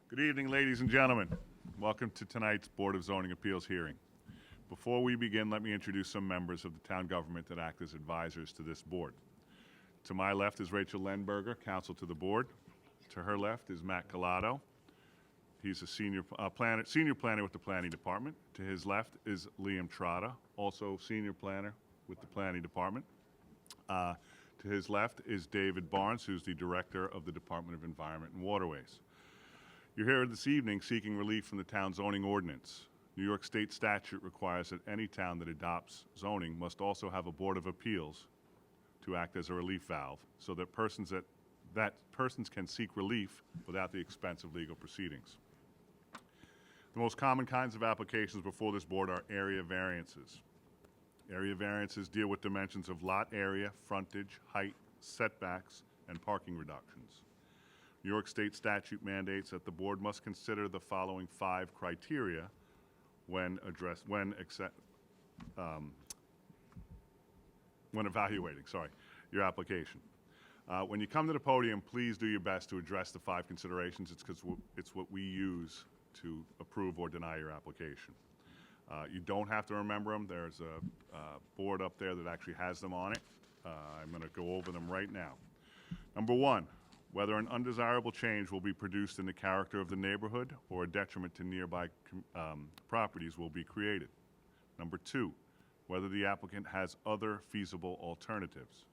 Good evening, ladies and gentlemen. Welcome to tonight's Board of Zoning Appeals hearing. Before we begin, let me introduce some members of the town government that act as advisors to this board. To my left is Rachel Lenberger, counsel to the board. To her left is Matt Collado. He's a senior planner with the planning department. To his left is Liam Trotta, also senior planner with the planning department. To his left is David Barnes, who's the director of the Department of Environment and Waterways. You're here this evening seeking relief from the town zoning ordinance. New York State statute requires that any town that adopts zoning must also have a board of appeals to act as a relief valve so that persons can seek relief without the expense of legal proceedings. The most common kinds of applications before this board are area variances. Area variances deal with dimensions of lot area, frontage, height, setbacks, and parking reductions. New York State statute mandates that the board must consider the following 5 criteria when evaluating your application. When you come to the podium, please do your best to address the 5 considerations. It's what we use to approve or deny your application. You don't have to remember them. There's a board up there that actually has them on it. I'm going to go over them right now. Number 1, whether an undesirable change will be produced in the character of the neighborhood or a detriment to nearby properties will be created. Number 2, whether the applicant has other feasible alternatives.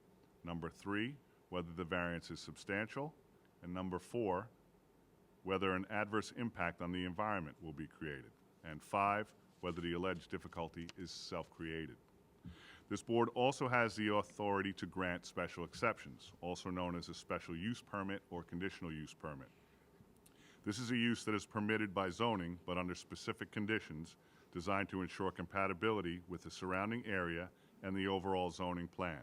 Number 3, whether the variance is substantial. And number 4, whether an adverse impact on the environment will be created. And 5, whether the alleged difficulty is self-created. This board also has the authority to grant special exceptions, also known as a special use permit or conditional use permit. This is a use that is permitted by zoning, but under specific conditions designed to ensure compatibility with the surrounding area and the overall zoning plan.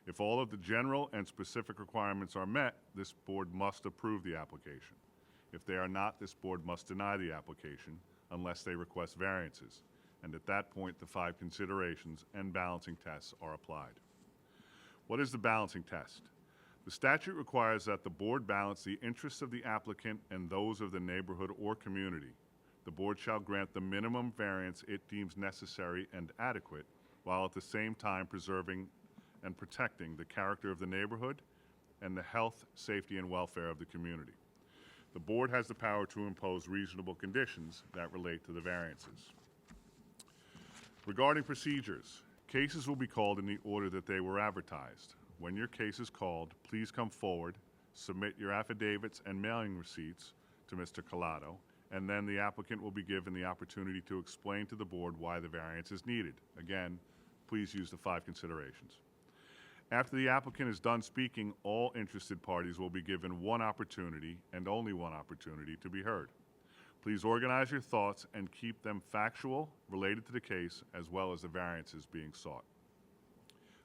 If all of the general and specific requirements are met, this board must approve the application. If they are not, this board must deny the application unless they request variances. And at that point, the 5 considerations and balancing tests are applied. What is the balancing test? The statute requires that the board balance the interests of the applicant and those of the neighborhood or community. The board shall grant the minimum variance it deems necessary and adequate, while at the same time preserving and protecting the character of the neighborhood and the health, safety, and welfare of the community. The board has the power to impose reasonable conditions that relate to the variances. Regarding procedures, cases will be called in the order that they were advertised. When your case is called, please come forward, submit your affidavits and mailing receipts to Mr. Collado, and then the applicant will be given the opportunity to explain to the board why the variance is needed. Again, please use the 5 considerations. After the applicant is done speaking, all interested parties will be given one opportunity and only one opportunity to be heard. Please organize your thoughts and keep them factual, related to the case, as well as the variances being sought.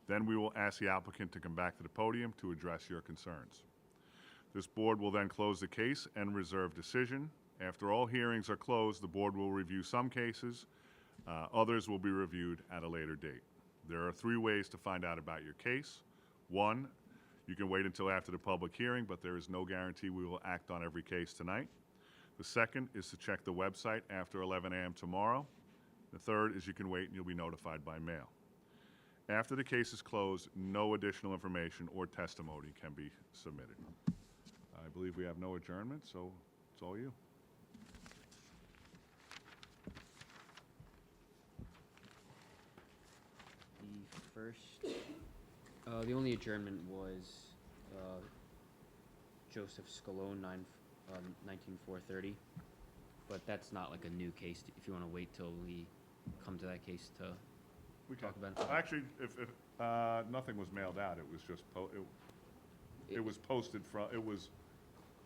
Then we will ask the applicant to come back to the podium to address your concerns. This board will then close the case and reserve decision. After all hearings are closed, the board will review some cases. Others will be reviewed at a later date. There are 3 ways to find out about your case. 1, you can wait until after the public hearing, but there is no guarantee we will act on every case tonight. The second is to check the website after 11 a.m. tomorrow. The third is you can wait and you'll be notified by mail. After the case is closed, no additional information or testimony can be submitted. I believe we have no adjournment, so it's all you. The only adjournment was Joseph Scalone, 19-430, but that's not like a new case. If you want to wait till we come to that case to talk about it. Actually, if nothing was mailed out, it was just it was posted from, it was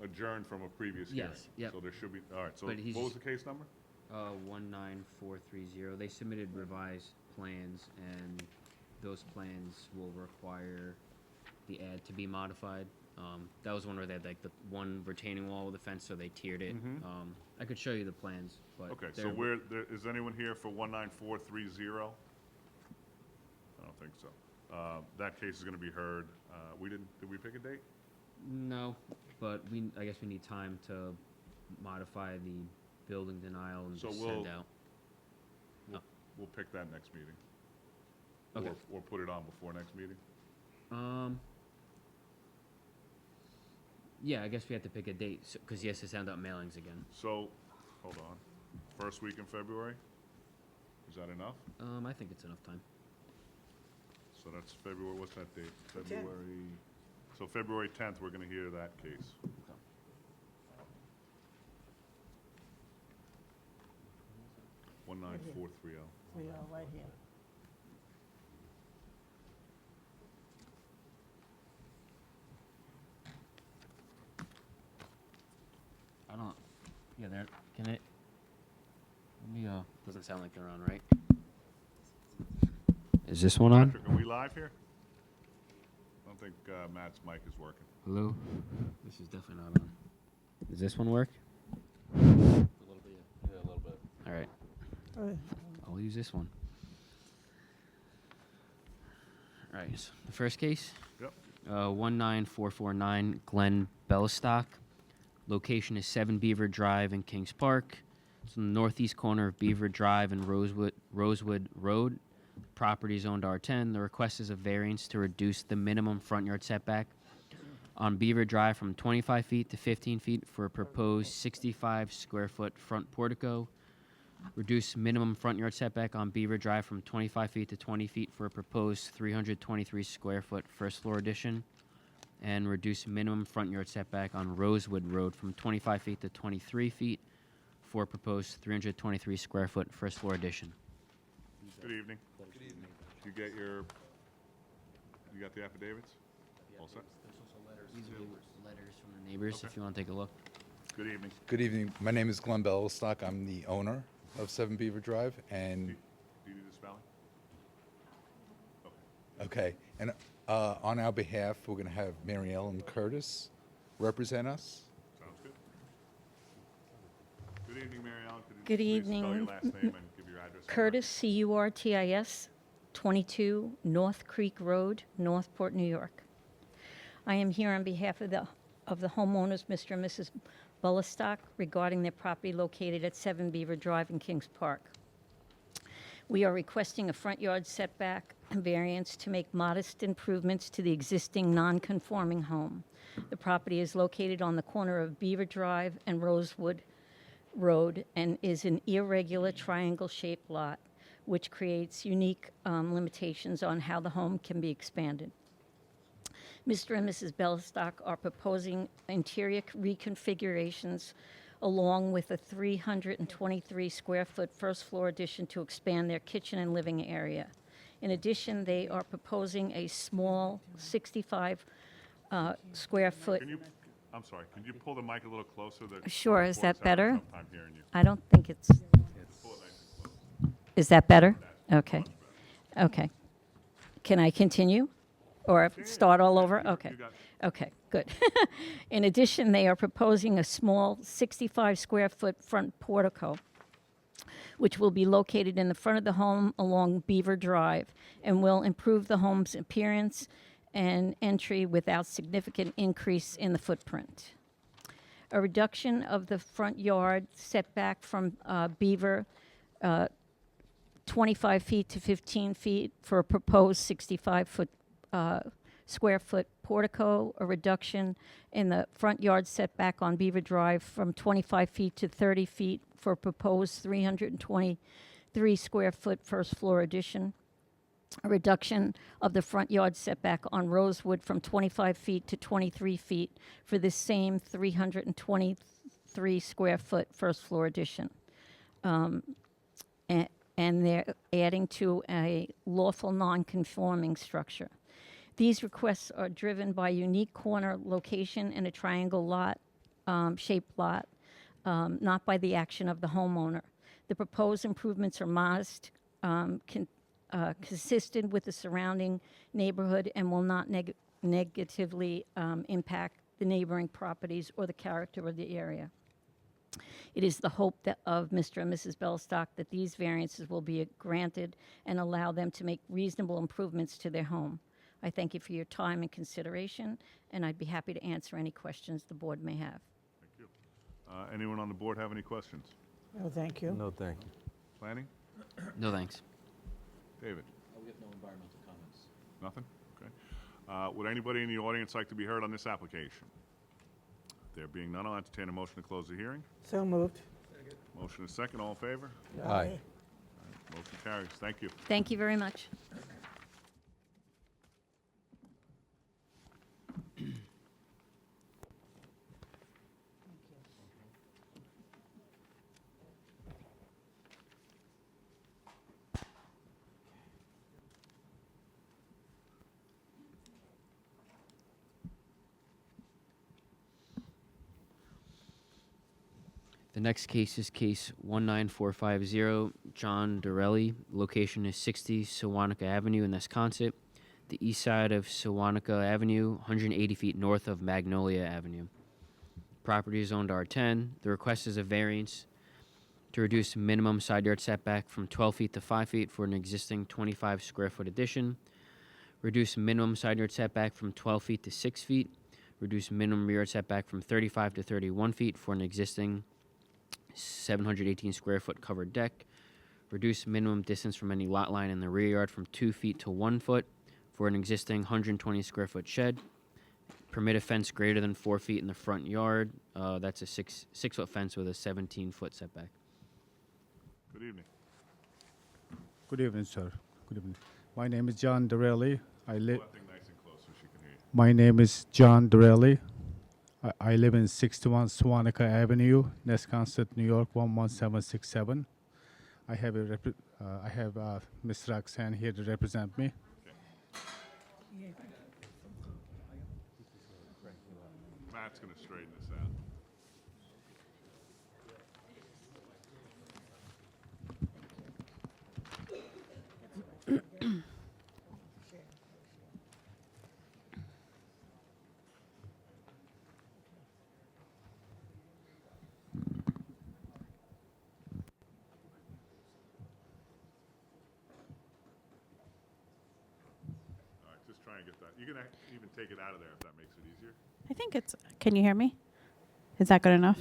adjourned from a previous hearing. Yes, yep. So there should be, all right, so But what was the case number? 19430. They submitted revised plans, and those plans will require the ad to be modified. That was one where they had like the one retaining wall with a fence, so they tiered it. I could show you the plans, but Okay, so is anyone here for 19430? I don't think so. That case is going to be heard. Did we pick a date? No, but I guess we need time to modify the building denial and So just we'll- send out. We'll pick that next meeting. Okay. Or put it on before next meeting. Yeah, I guess we have to pick a date, because he has to send out mailings again. So, hold on. First week in February? Is that enough? I think it's enough time. So that's February, what's that date? tenth. February, so February 10th, we're gonna hear that case. Okay. 19430. We are right here. I don't, yeah, there, can it, let me, doesn't sound like they're on, right? Is this one on? Patrick, are we live here? I don't think Matt's mic is working. Hello? This is definitely not on. Does this one work? A little bit, yeah, a little bit. All right, Uh, I'll use this one. All right, so the first case? Yep. 19449 Glen Bellistock. Location is 7 Beaver Drive in Kings Park. It's in the northeast corner of Beaver Drive and Rosewood Road. Property is owned R10. The request is a variance to reduce the minimum front yard setback on Beaver Drive from 25 feet to 15 feet for a proposed 65 square foot front portico. Reduce minimum front yard setback on Beaver Drive from 25 feet to 20 feet for a proposed 323 square foot first floor addition. And reduce minimum front yard setback on Rosewood Road from 25 feet to 23 feet for a proposed 323 square foot first floor addition. Good evening. Good evening. You got the affidavits? All set? These are letters from the neighbors, Okay. if you want to take a look. Good evening. Good evening. My name is Glenn Bellistock. I'm the owner of 7 Beaver Drive. And, Do you need the spelling? Okay. okay, and on our behalf, we're going to have Mary Ellen Curtis represent us. Sounds good. Good evening, Mary Ellen. Could you Good please spell your evening. last name and give your address? Curtis, Curtis, 22 North Creek Road, Northport, New York. I am here on behalf of the homeowners, Mr. and Mrs. Bullistock, regarding their property located at 7 Beaver Drive in Kings Park. We are requesting a front yard setback and variance to make modest improvements to the existing non-conforming home. The property is located on the corner of Beaver Drive and Rosewood Road and is an irregular triangle-shaped lot, which creates unique limitations on how the home can be expanded. Mr. and Mrs. Bellistock are proposing interior reconfigurations along with a 323 square foot first floor addition to expand their kitchen and living area. In addition, they are proposing a small 65 square foot. I'm sorry, can you pull the mic a little closer? Sure, is that better? Tough time hearing you. I don't think it's. Pull it nice and close. Is that better? Okay. Okay. Can I continue? Or start all over? Okay. You got it. Okay, good. In addition, they are proposing a small 65 square foot front portico, which will be located in the front of the home along Beaver Drive and will improve the home's appearance and entry without significant increase in the footprint. A reduction of the front yard setback from Beaver 25 feet to 15 feet for a proposed 65 square foot portico, a reduction in the front yard setback on Beaver Drive from 25 feet to 30 feet for a proposed 323 square foot first floor addition, a reduction of the front yard setback on Rosewood from 25 feet to 23 feet for this same 323 square foot first floor addition. And they're adding to a lawful non-conforming structure. These requests are driven by unique corner location in a triangle lot, shaped lot, not by the action of the homeowner. The proposed improvements are modest, consistent with the surrounding neighborhood, and will not negatively impact the neighboring properties or the character of the area. It is the hope of Mr. and Mrs. Bellistock that these variances will be granted and allow them to make reasonable improvements to their home. I thank you for your time and consideration, and I'd be happy to answer any questions the board may have. Thank you. Anyone on the board have any questions? No, thank you. No, thank you. Planning? No thanks. David? We have no environmental comments. Nothing? Okay. Would anybody in the audience like to be heard on this application? There being none, I'll entertain a motion to close the hearing. So moved. Motion is second. All in favor? Aye. Motion carries. Thank you. Thank you very much. The next case is case 19450, John Dorelli. Location is 60 Sewanaka Avenue in Nesconset, the east side of Sewanaka Avenue, 180 feet north of Magnolia Avenue. Property is owned R10. The request is a variance to reduce minimum side yard setback from 12 feet to 5 feet for an existing 25 square foot addition. Reduce minimum side yard setback from 12 feet to 6 feet. Reduce minimum rear yard setback from 35 to 31 feet for an existing 718 square foot covered deck. Reduce minimum distance from any lot line in the rear yard from 2 feet to 1 foot for an existing 120 square foot shed. Permit a fence greater than 4 feet in the front yard. That's a six foot fence with a 17-foot setback. Good evening. Good evening, sir. Good evening. My name is John Dorelli. Pull that thing nice and close so she can hear you. My name is John Dorelli. I live in 61 Sewanaka Avenue, Nesconset, New York 11767. I have Ms. Roxanne here to represent me. Matt's going to straighten this out. All right, just try and get that. You can even take it out of there if that makes it easier. I think it's. Can you hear me? Is that good enough?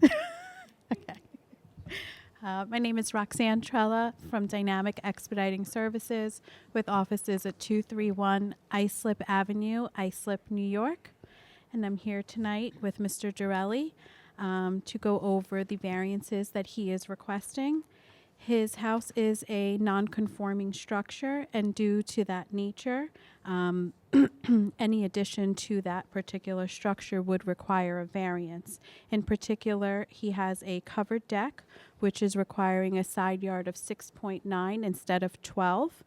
Okay. My name is Roxanne Trella from Dynamic Expediting Services with offices at 231 Islip Avenue, Islip, New York. And I'm here tonight with Mr. Dorelli to go over the variances that he is requesting. His house is a non-conforming structure, and due to that nature, any addition to that particular structure would require a variance. In particular, he has a covered deck, which is requiring a side yard of 6.9 instead of 12,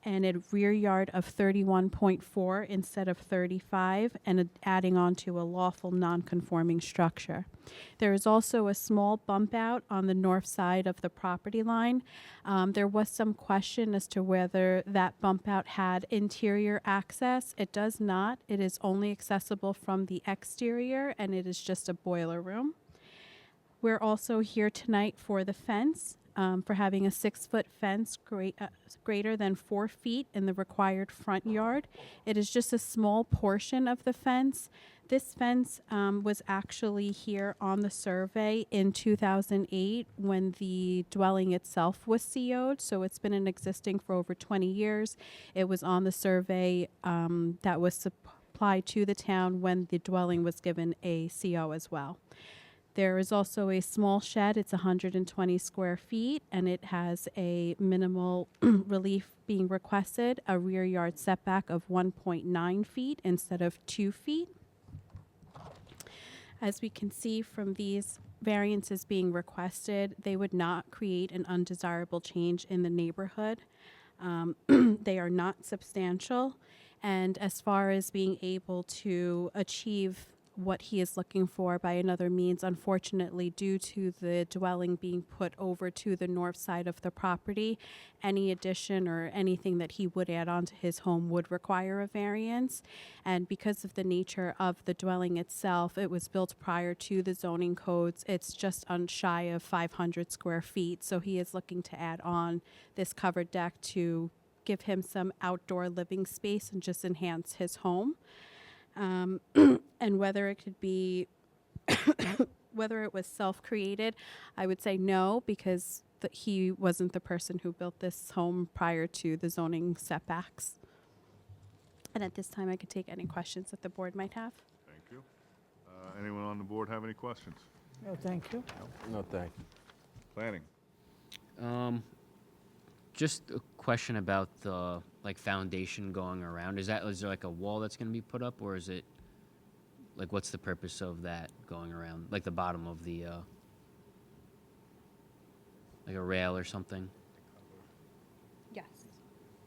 and a rear yard of 31.4 instead of 35, and adding on to a lawful non-conforming structure. There is also a small bump out on the north side of the property line. There was some question as to whether that bump out had interior access. It does not. It is only accessible from the exterior, and it is just a boiler room. We're also here tonight for the fence. For having a 6-foot fence greater than 4 feet in the required front yard. It is just a small portion of the fence. This fence was actually here on the survey in 2008 when the dwelling itself was CO'd, so it's been in existing for over 20 years. It was on the survey that was supplied to the town when the dwelling was given a CO as well. There is also a small shed. It's 120 square feet, and it has a minimal relief being requested, a rear yard setback of 1.9 feet instead of 2 feet. As we can see from these variances being requested, they would not create an undesirable change in the neighborhood. They are not substantial, and as far as being able to achieve what he is looking for by another means, unfortunately, due to the dwelling being put over to the north side of the property, any addition or anything that he would add on to his home would require a variance. And because of the nature of the dwelling itself, it was built prior to the zoning codes. It's just shy of 500 square feet. So he is looking to add on this covered deck to give him some outdoor living space and just enhance his home. And whether it could be whether it was self-created, I would say no, because he wasn't the person who built this home prior to the zoning setbacks. And at this time, I could take any questions that the board might have. Thank you. Anyone on the board have any questions? No, thank you. No, thank you. Planning? Just a question about the like foundation going around. Is there like a wall that's going to be put up, or is it like what's the purpose of that going around, like the bottom of the like a rail or something? Yes.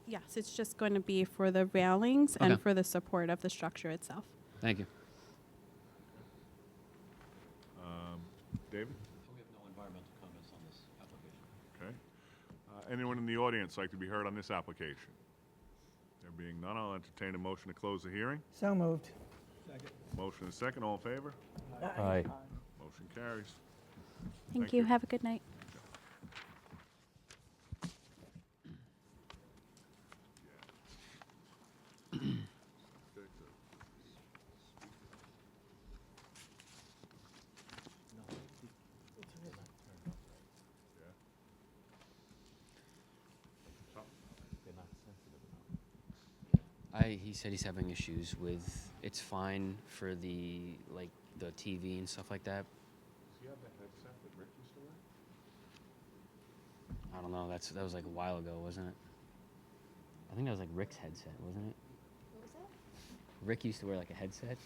Yes, it's just going to be for the railings and Okay. for the support of the structure itself. Thank you. David? We have no environmental comments on this application. Okay. Anyone in the audience like to be heard on this application? There being none, I'll entertain a motion to close the hearing. So moved. Motion is second. All in favor? Aye. Motion carries. Thank Thank you. you. Have a good night. They're not sensitive enough. He said he's having issues with. It's fine for the like the TV and stuff like that. Does he have the headset that Rick used to wear? I don't know. That was like a while ago, wasn't it? I think that was like Rick's headset, wasn't it? What was that? Rick used to wear like a headset.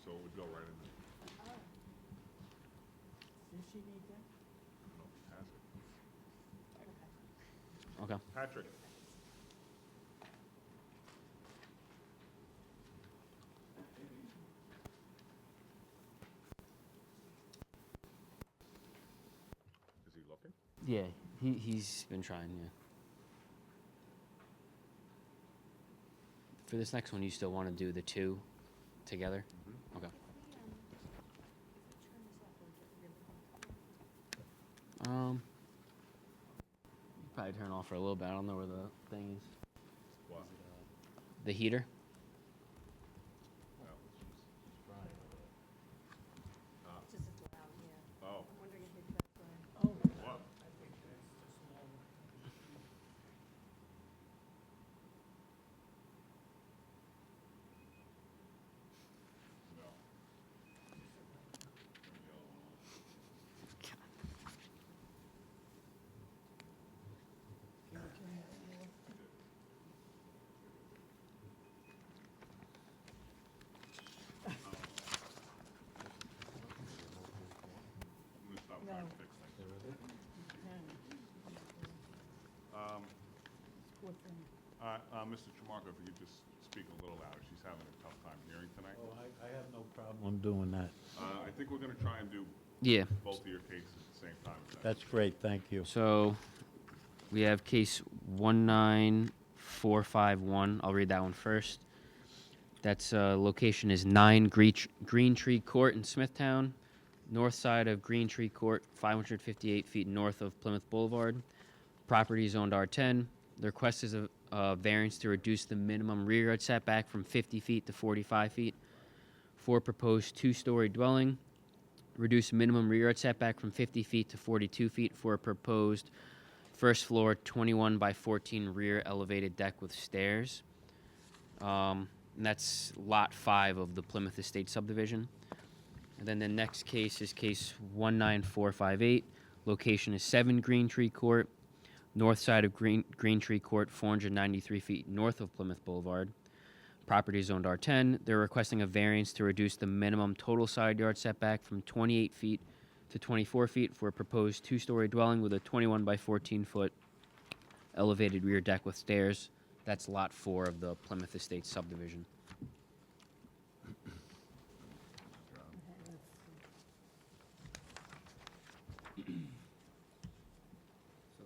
So it would go right in there. Does she need that? No, pass it. Okay. Patrick? Is he looking? Yeah, he's been trying. Yeah. For this next one, you still want to do the two together? Okay. Probably turn off for a little bit. I don't know where the thing is. What? The heater. Well, oh. What? No. I'm gonna stop trying to fix things. Poor thing. Mr. Tramarko, if you could just speak a little louder. She's having a tough time hearing tonight. Oh, I have no problem doing that. I think we're gonna try and do Yeah. both of your cases at the same time. if That's great, thank you. So we have case 19451. I'll read that one first. That's location is 9 Green Tree Court in Smithtown, north side of Green Tree Court, 558 feet north of Plymouth Boulevard. Property is owned R10. The request is a variance to reduce the minimum rear yard setback from 50 feet to 45 feet for proposed two-story dwelling. Reduce minimum rear yard setback from 50 feet to 42 feet for a proposed first floor 21 by 14 rear elevated deck with stairs. And that's lot 5 of the Plymouth Estate subdivision. And then the next case is case 19458. Location is 7 Green Tree Court, north side of Green Tree Court, 493 feet north of Plymouth Boulevard. Property is owned R10. They're requesting a variance to reduce the minimum total side yard setback from 28 feet to 24 feet for a proposed two-story dwelling with a 21 by 14 foot elevated rear deck with stairs. That's lot 4 of the Plymouth Estates subdivision. So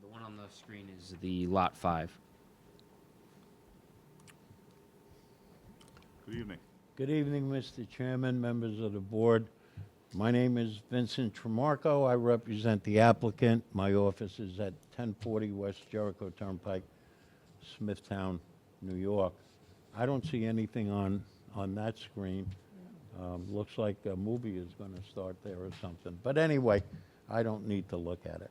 the one on the screen is the lot 5. Good evening. Good evening, Mr. Chairman, members of the board. My name is Vincent Tramarko. I represent the applicant. My office is at 1040 West Jericho Turnpike, Smithtown, New York. I don't see anything on that screen. Looks like a movie is going to start there or something. But anyway, I don't need to look at it.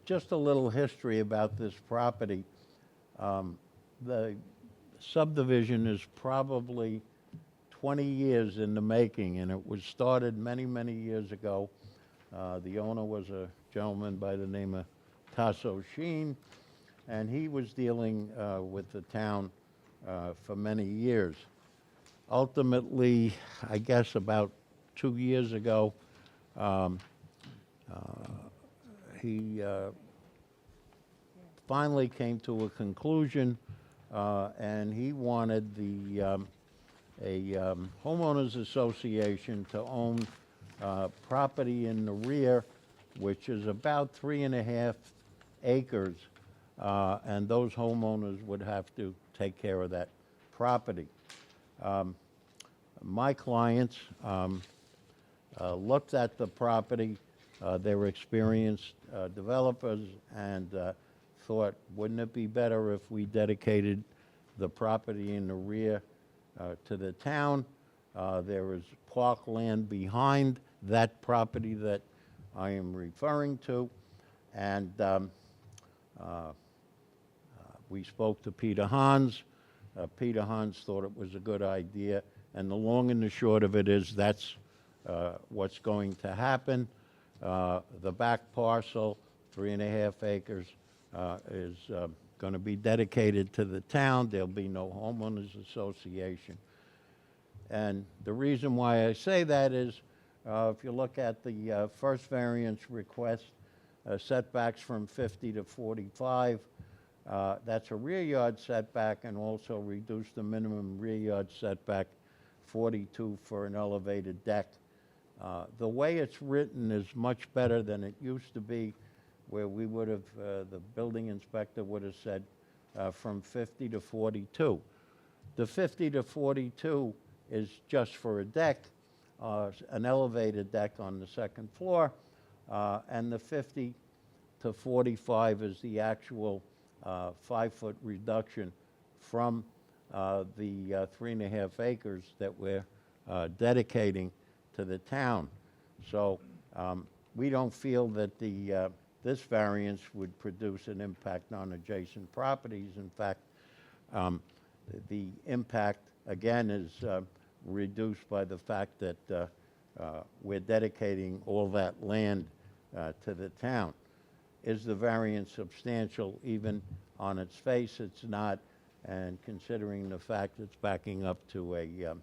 Just a little history about this property. The subdivision is probably 20 years in the making, and it was started many, many years ago. The owner was a gentleman by the name of Tasso Sheen, and he was dealing with the town for many years. Ultimately, I guess about 2 years ago, he finally came to a conclusion, and he wanted a homeowners association to own property in the rear, which is about 3.5 acres, and those homeowners would have to take care of that property. My clients looked at the property. They were experienced developers and thought, wouldn't it be better if we dedicated the property in the rear to the town? There is parkland behind that property that I am referring to, and we spoke to Peter Hans. Peter Hans thought it was a good idea, and the long and the short of it is that's what's going to happen. The back parcel, 3.5 acres, is going to be dedicated to the town. There'll be no homeowners association. And the reason why I say that is, if you look at the first variance request, setbacks from 50 to 45, that's a rear yard setback, and also reduce the minimum rear yard setback 42 for an elevated deck. The way it's written is much better than it used to be, where we would have, the building inspector would have said from 50 to 42. The 50 to 42 is just for a deck, an elevated deck on the second floor, and the 50 to 45 is the actual 5-foot reduction from the 3.5 acres that we're dedicating to the town. So we don't feel that this variance would produce an impact on adjacent properties. In fact, the impact, again, is reduced by the fact that we're dedicating all that land to the town. Is the variance substantial? Even on its face, it's not, and considering the fact it's backing up to a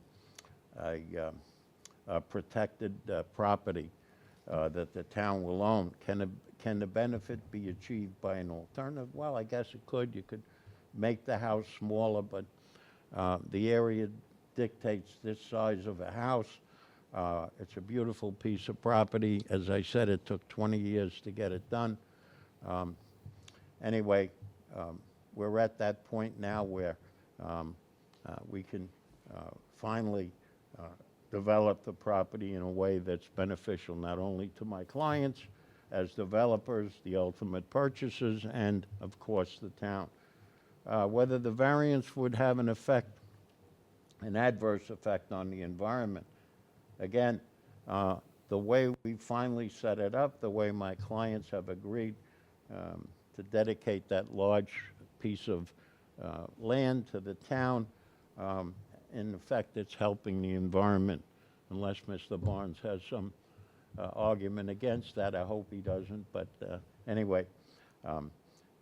protected property that the town will own. Can the benefit be achieved by an alternative? Well, I guess it could. You could make the house smaller, but the area dictates this size of a house. It's a beautiful piece of property. As I said, it took 20 years to get it done. Anyway, we're at that point now where we can finally develop the property in a way that's beneficial not only to my clients as developers, the ultimate purchasers, and of course the town. Whether the variance would have an adverse effect on the environment. Again, the way we finally set it up, the way my clients have agreed to dedicate that large piece of land to the town, in effect, it's helping the environment, unless Mr. Barnes has some argument against that. I hope he doesn't, but anyway.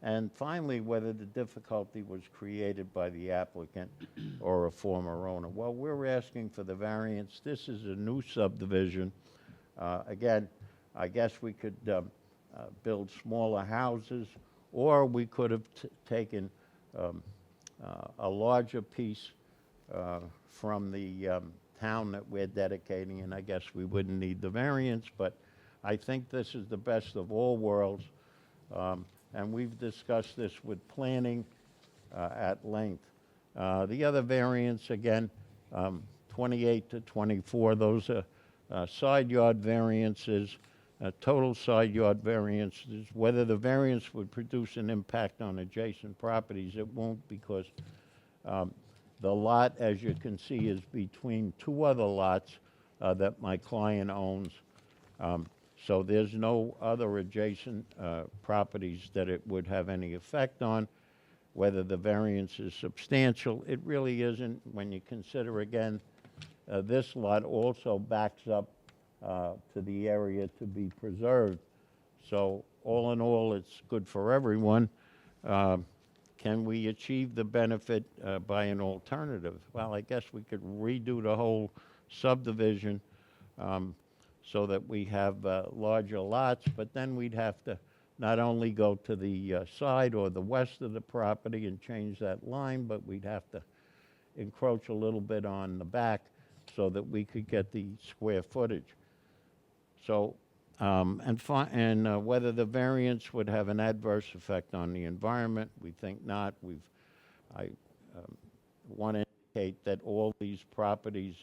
And finally, whether the difficulty was created by the applicant or a former owner. Well, we're asking for the variance. This is a new subdivision. Again, I guess we could build smaller houses, or we could have taken a larger piece from the town that we're dedicating, and I guess we wouldn't need the variance, but I think this is the best of all worlds, and we've discussed this with planning at length. The other variance, again, 28 to 24, those are side yard variances. Total side yard variances. Whether the variance would produce an impact on adjacent properties, it won't, because The lot, as you can see, is between two other lots that my client owns. So there's no other adjacent properties that it would have any effect on. Whether the variance is substantial, it really isn't when you consider, again, this lot also backs up to the area to be preserved. So all in all, it's good for everyone. Can we achieve the benefit by an alternative? Well, I guess we could redo the whole subdivision so that we have larger lots, but then we'd have to not only go to the side or the west of the property and change that line, but we'd have to encroach a little bit on the back so that we could get the square footage. So, whether the variance would have an adverse effect on the environment, we think not. I want to indicate that all these properties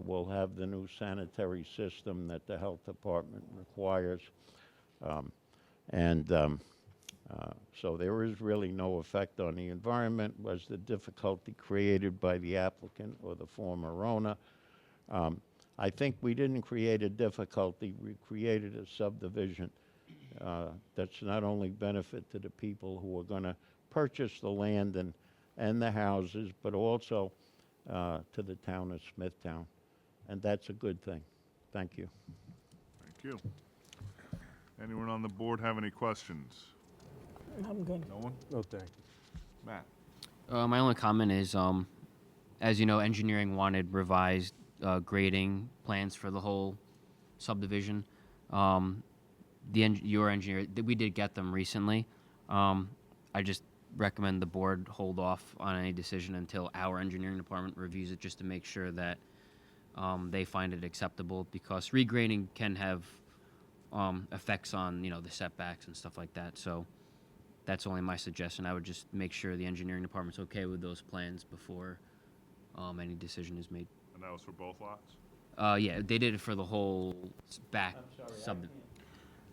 will have the new sanitary system that the health department requires. So there is really no effect on the environment. Was the difficulty created by the applicant or the former owner? I think we didn't create a difficulty, we created a subdivision that's not only benefit to the people who are going to purchase the land and the houses, but also to the town of Smithtown. And that's a good thing. Thank you. Thank you. Anyone on the board have any questions? I'm good. No one? No, thank you. Matt? My only comment is, as you know, engineering wanted revised grading plans for the whole subdivision. Your engineer, we did get them recently. I just recommend the board hold off on any decision until our engineering department reviews it, just to make sure that they find it acceptable, because regrading can have effects on, you know, the setbacks and stuff like that. So that's only my suggestion. I would just make sure the engineering department's okay with those plans before any decision is made. And that was for both lots? Yeah, they did it for the whole back sub.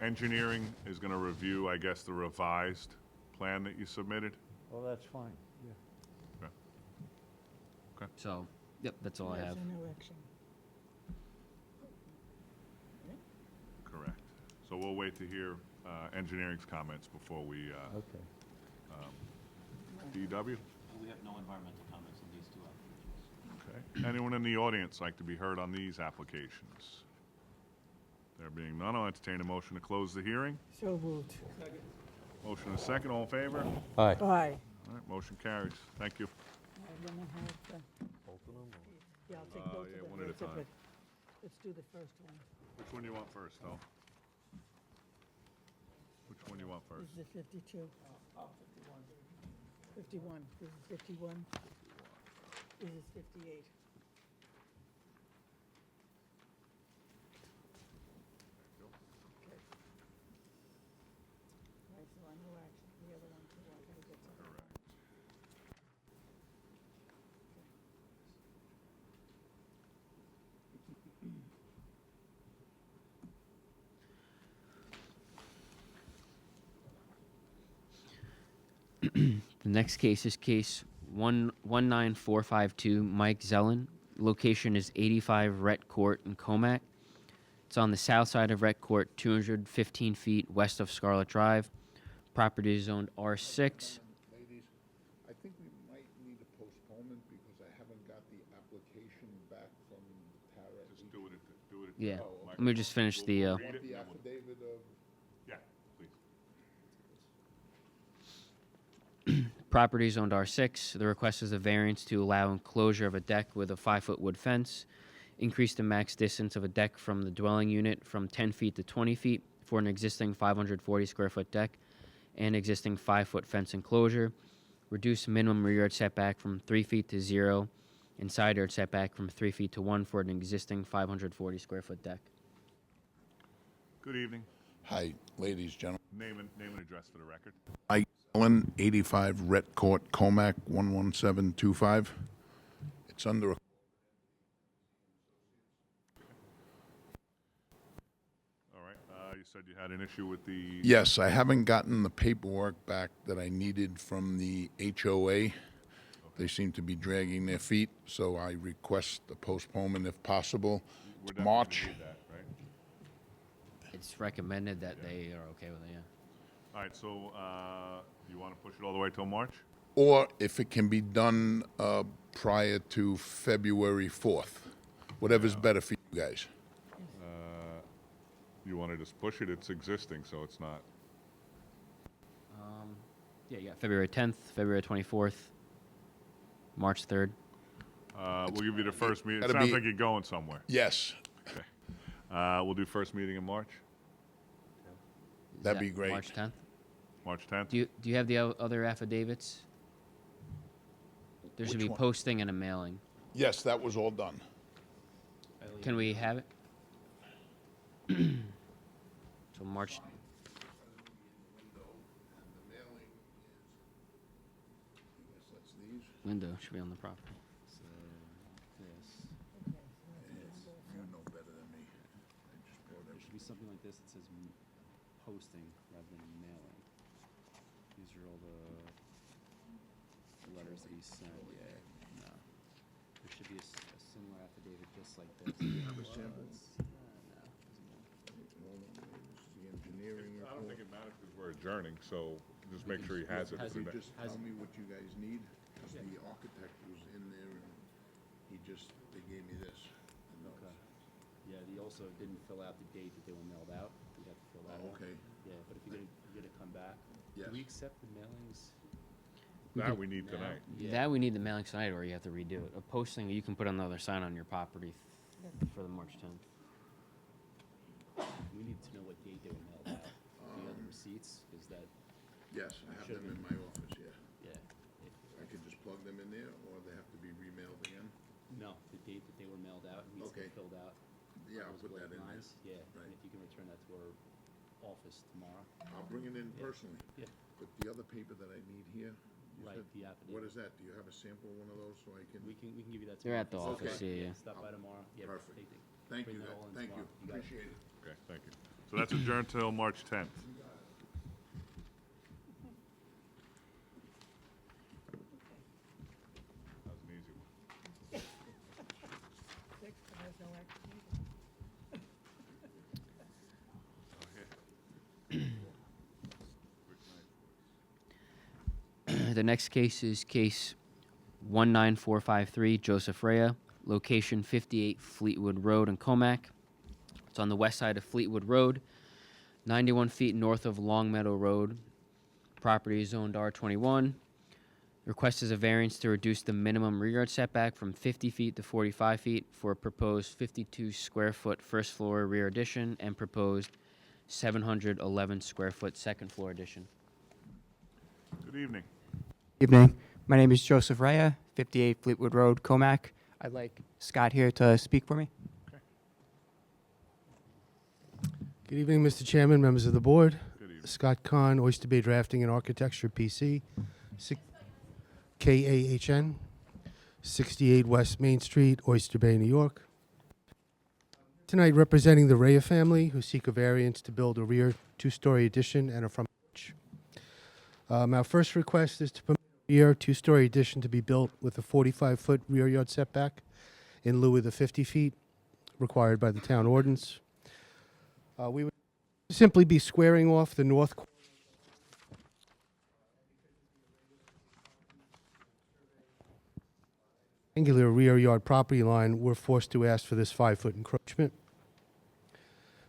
Engineering is going to review, I guess, the revised plan that you submitted? Well, that's fine. So, yep, that's all I have. No action. Correct. So we'll wait to hear engineering's comments before we, Okay. DEW? We have no environmental comments on these two applications. Okay. Anyone in the audience like to be heard on these applications? There being none, I'll entertain a motion to close the hearing. So moved. Motion and second, all in favor? Aye. Aye. All right, motion carries. Thank you. I'm gonna have, yeah, I'll take both yeah, of them. one at a That's time. good. Let's do the first one. Which one do you want first, though? Which one do you want first? This is the 52. 51. This is 51. This is 58. Okay. All right, so on no action. The other one, too, I gotta get to. Correct. The next case is case 19452, Mike Zellen. Location is 85 Rhett Court in Comac. It's on the south side of Rhett Court, 215 feet west of Scarlet Drive. Property is zoned R6. Ladies, I think we might need a postponement because I haven't got the application back from Tara. Just do it at Yeah. Oh, Let me just finish the. Read Want it, the and then we'll- affidavit of, Yeah, please. Property zoned R6. The request is a variance to allow enclosure of a deck with a 5-foot wood fence, increase the max distance of a deck from the dwelling unit from 10 feet to 20 feet for an existing 540 square foot deck and existing 5-foot fence enclosure, reduce minimum rear yard setback from 3 feet to 0 and side yard setback from 3 feet to 1 for an existing 540 square foot deck. Good evening. Hi, ladies, gentlemen. Name and address for the record. Mike Ellen, 85 Rhett Court, Comac, 11725. It's under a... All right, you said you had an issue with the... Yes, I haven't gotten the paperwork back that I needed from the HOA. They seem to be dragging their feet, so I request a postponement if possible We're to definitely March. gonna do that, right? It's recommended that they are okay with it, yeah. All right, so you want to push it all the way till March? Or if it can be done prior to February 4th, whatever's better for you guys. You want to just push it? It's existing, so it's not. Yeah, you got February 10th, February 24th, March 3rd. We'll give you the first meeting. It gotta sounds be- like you're going somewhere. Yes, We'll do first meeting in March, Is That'd that be great. March 10th. March 10th. Do you have the other affidavits? There should Which be one? posting and a mailing. yes, that was all done. Can we have it? So March. Window should be on the property. So, this, You know better than me. there should be something like this that says posting rather than mailing. These are all the letters that he sent. Yeah, no. There should be a similar affidavit just like this. Have a sample? No. The engineering I don't report. think it matters because we're adjourning, so just make sure he has it. Can you for the- just tell me what you guys need? Because the architect was in there and they gave me this. the notes. Okay. Yeah, he also didn't fill out the date that they were mailed out. We'd have to fill that Oh, out. okay. Yeah, but if you're gonna come back. Yes. Do we accept the mailings? That we need now? tonight. Yeah. That we need the mailing tonight, or you have to redo it. A posting, you can put another sign on your property for the March 10th. We need to know what date they were mailed out. Do you have the receipts? Is that, Yes, I have Should them in be. my office, yeah. yeah. I could just plug them in there, or they have to be remailed again? No, the date that they were mailed out needs to be Okay. filled out. Yeah, I'll Those put that blank in there. lines. Yeah, Right. and if you can return that to our office tomorrow. I'll bring it in Yeah. personally. Yeah. But the other paper that I need here, you Right, said- the affidavit. what is that? Do you have a sample of one of those so I can? We can give you that They're tomorrow. at the office, yeah, yeah. Stop by tomorrow. Yeah, Perfect. bring Thank you, that guys. all in Thank you. tomorrow. You got it. Appreciate it. Okay, thank you. So that's adjourned till March 10th. That was an easy one. Six, and there's no action needed. The next case is case 19453, Joseph Rea, location 58 Fleetwood Road in Comac. It's on the west side of Fleetwood Road, 91 feet north of Long Meadow Road. Property is zoned R21. Request is a variance to reduce the minimum rear yard setback from 50 feet to 45 feet for a proposed 52 square foot first floor rear addition and proposed 711 square foot second floor addition. Good evening. Evening. My name is Joseph Rea, 58 Fleetwood Road, Comac. I'd like Scott here to speak for me. Good evening, Mr. Chairman, members of the board. Good evening. Scott Kahn, Oyster Bay Drafting and Architecture, PC, KAHN, 68 West Main Street, Oyster Bay, New York. Tonight, representing the Rea family, who seek a variance to build a rear two-story addition and a front porch. Our first request is to permit a rear two-story addition to be built with a 45-foot rear yard setback in lieu of the 50 feet required by the town ordinance. We would simply be squaring off the north angular rear yard property line. We're forced to ask for this 5-foot encroachment.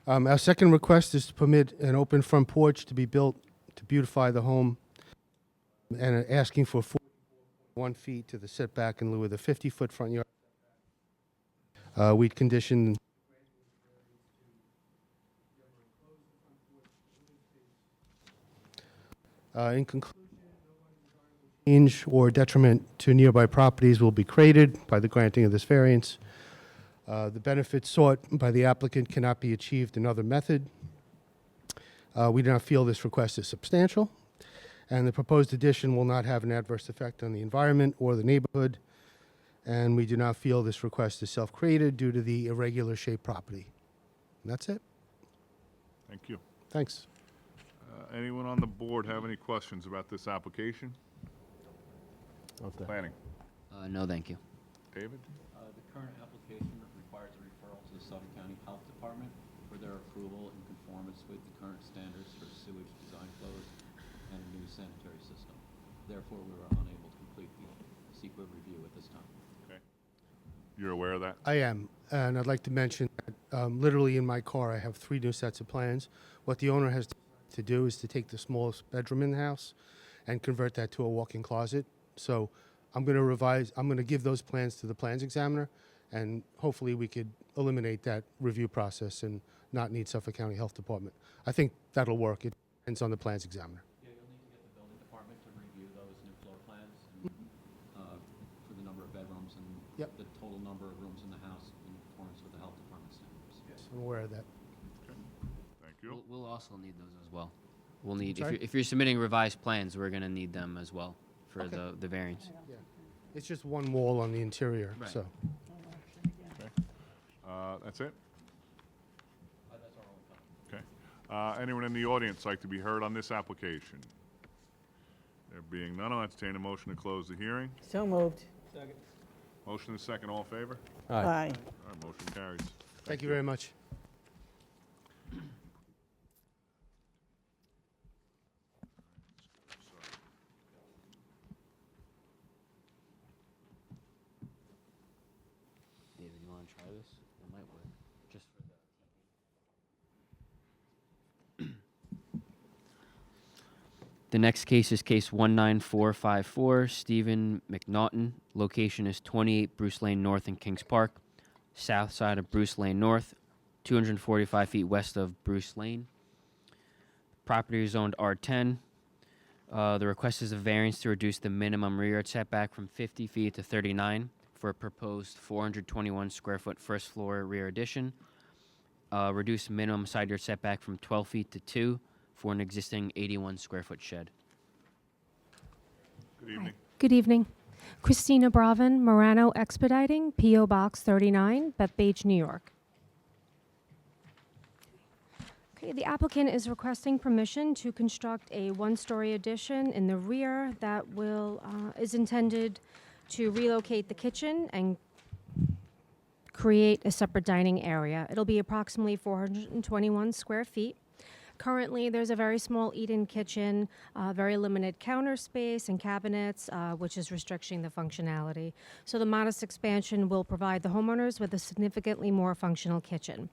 Our second request is to permit an open front porch to be built to beautify the home, and asking for 41 feet to the setback in lieu of the 50-foot front yard. We'd condition in conclusion, change or detriment to nearby properties will be created by the granting of this variance. The benefits sought by the applicant cannot be achieved another method. We do not feel this request is substantial, and the proposed addition will not have an adverse effect on the environment or the neighborhood, and we do not feel this request is self-created due to the irregular shaped property. And that's it. Thank you. Thanks. Anyone on the board have any questions about this application? Okay. Planning. No, thank you. David? The current application requires a referral to the Suffolk County Health Department for their approval in conformance with the current standards for sewage design flows and a new sanitary system. Therefore, we were unable to complete the CEQA review at this time. Okay. You're aware of that? I am, and I'd like to mention that literally in my car, I have 3 new sets of plans. What the owner has to do is to take the smallest bedroom in the house and convert that to a walk-in closet. So I'm going to give those plans to the plans examiner, and hopefully we could eliminate that review process and not need Suffolk County Health Department. I think that'll work. It depends on the plans examiner. Yeah, you'll need to get the building department to review those new floor plans and, for the number of bedrooms and Yep. the total number of rooms in the house in accordance with the health department standards. Yes, I'm aware of that. Thank you. We'll also need those as well. We'll need, Sorry? if you're submitting revised plans, we're gonna need them as well for Okay. the variance. Yeah. It's just one wall on the interior, Right. so. That's it? That's our only comment. Okay. Anyone in the audience like to be heard on this application? There being none, I'll entertain a motion to close the hearing. So moved. Motion and second, all in favor? Aye. All right, motion carries. Thank you very much. David, you wanna try this? It might work, just for the. The next case is case 19454, Stephen McNaughton. Location is 28 Bruce Lane North in Kings Park, south side of Bruce Lane North, 245 feet west of Bruce Lane. Property is zoned R10. The request is a variance to reduce the minimum rear yard setback from 50 feet to 39 for a proposed 421 square foot first floor rear addition. Reduce minimum side yard setback from 12 feet to 2 for an existing 81 square foot shed. Good evening. Good evening. Christina Bravin, Morano Expediting, P.O. Box 39, Bethpage, New York. Okay, the applicant is requesting permission to construct a one-story addition in the rear that is intended to relocate the kitchen and create a separate dining area. It'll be approximately 421 square feet. Currently, there's a very small eat-in kitchen, very limited counter space and cabinets, which is restricting the functionality. So the modest expansion will provide the homeowners with a significantly more functional kitchen.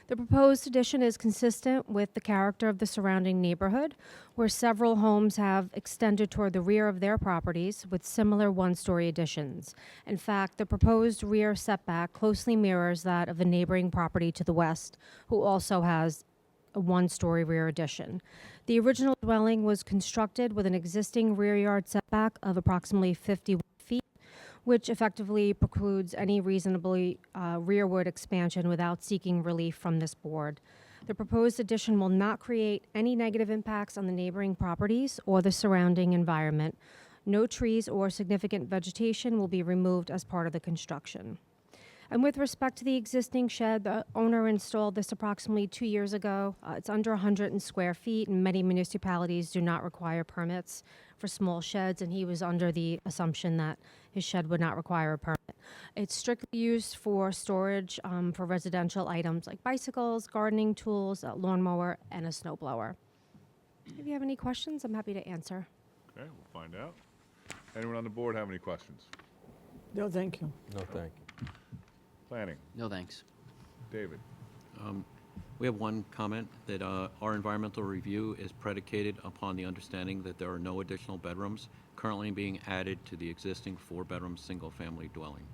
The proposed addition is consistent with the character of the surrounding neighborhood, where several homes have extended toward the rear of their properties with similar one-story additions. In fact, the proposed rear setback closely mirrors that of the neighboring property to the west, who also has a one-story rear addition. The original dwelling was constructed with an existing rear yard setback of approximately 51 feet, which effectively precludes any reasonably rearward expansion without seeking relief from this board. The proposed addition will not create any negative impacts on the neighboring properties or the surrounding environment. No trees or significant vegetation will be removed as part of the construction. And with respect to the existing shed, the owner installed this approximately 2 years ago. It's under 100 square feet, and many municipalities do not require permits for small sheds, and he was under the assumption that his shed would not require a permit. It's strictly used for storage for residential items like bicycles, gardening tools, a lawnmower, and a snow blower. If you have any questions, I'm happy to answer. Okay, we'll find out. Anyone on the board have any questions? No, thank you. No, thank you. Planning. No thanks. David. We have one comment that our environmental review is predicated upon the understanding that there are no additional bedrooms currently being added to the existing 4-bedroom single-family dwelling.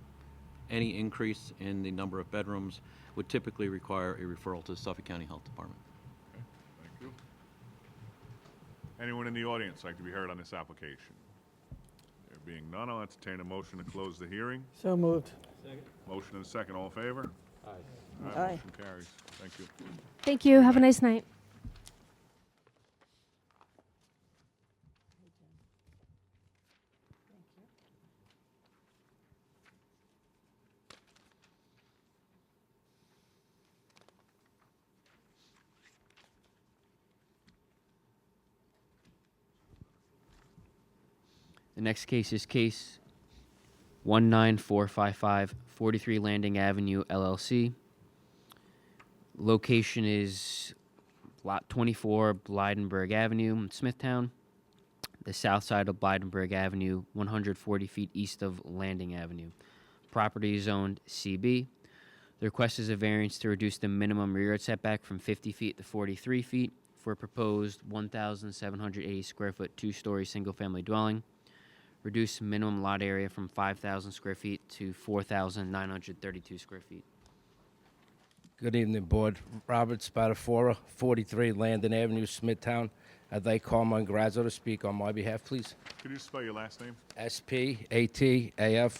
Any increase in the number of bedrooms would typically require a referral to the Suffolk County Health Department. Okay, thank you. Anyone in the audience like to be heard on this application? There being none, I'll entertain a motion to close the hearing. So moved. Motion and second, all in favor? Aye. All right, Aye. motion carries. Thank you. Thank you. Have a nice night. The next case is case 19455 43 Landing Avenue, LLC. Location is Lot 24, Blydenburg Avenue, Smithtown. The south side of Blydenburg Avenue, 140 feet east of Landing Avenue. Property is zoned CB. The request is a variance to reduce the minimum rear yard setback from 50 feet to 43 feet for a proposed 1,780 square foot, two-story single-family dwelling. Reduce minimum lot area from 5,000 square feet to 4,932 square feet. Good evening, Board. Robert Spadafora, 43 Landon Avenue, Smithtown. I'd like Carmine Grazzo to speak on my behalf, please. Could you spell your last name? Spatafora.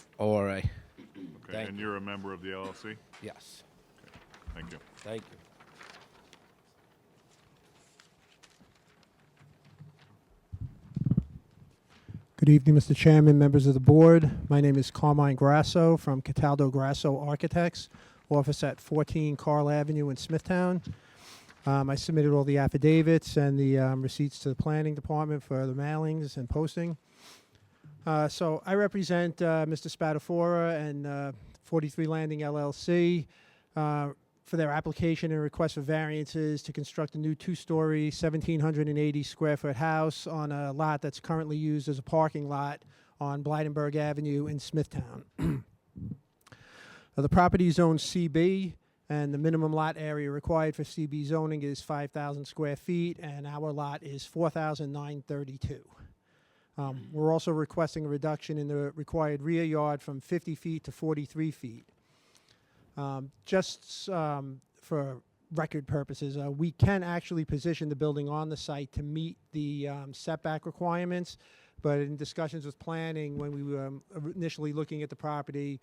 Okay, Thank and you're a member of the LLC? Yes. Thank you. Thank you. Good evening, Mr. Chairman, members of the board. My name is Carmine Grasso from Cataldo Grasso Architects, office at 14 Carl Avenue in Smithtown. I submitted all the affidavits and the receipts to the planning department for the mailings and posting. So I represent Mr. Spadafora and 43 Landing LLC for their application and request for variances to construct a new two-story, 1,780 square foot house on a lot that's currently used as a parking lot on Blydenburg Avenue in Smithtown. The property is zoned CB, and the minimum lot area required for CB zoning is 5,000 square feet, and our lot is 4,932. We're also requesting a reduction in the required rear yard from 50 feet to 43 feet. Just for record purposes, we can actually position the building on the site to meet the setback requirements, but in discussions with planning, when we were initially looking at the property,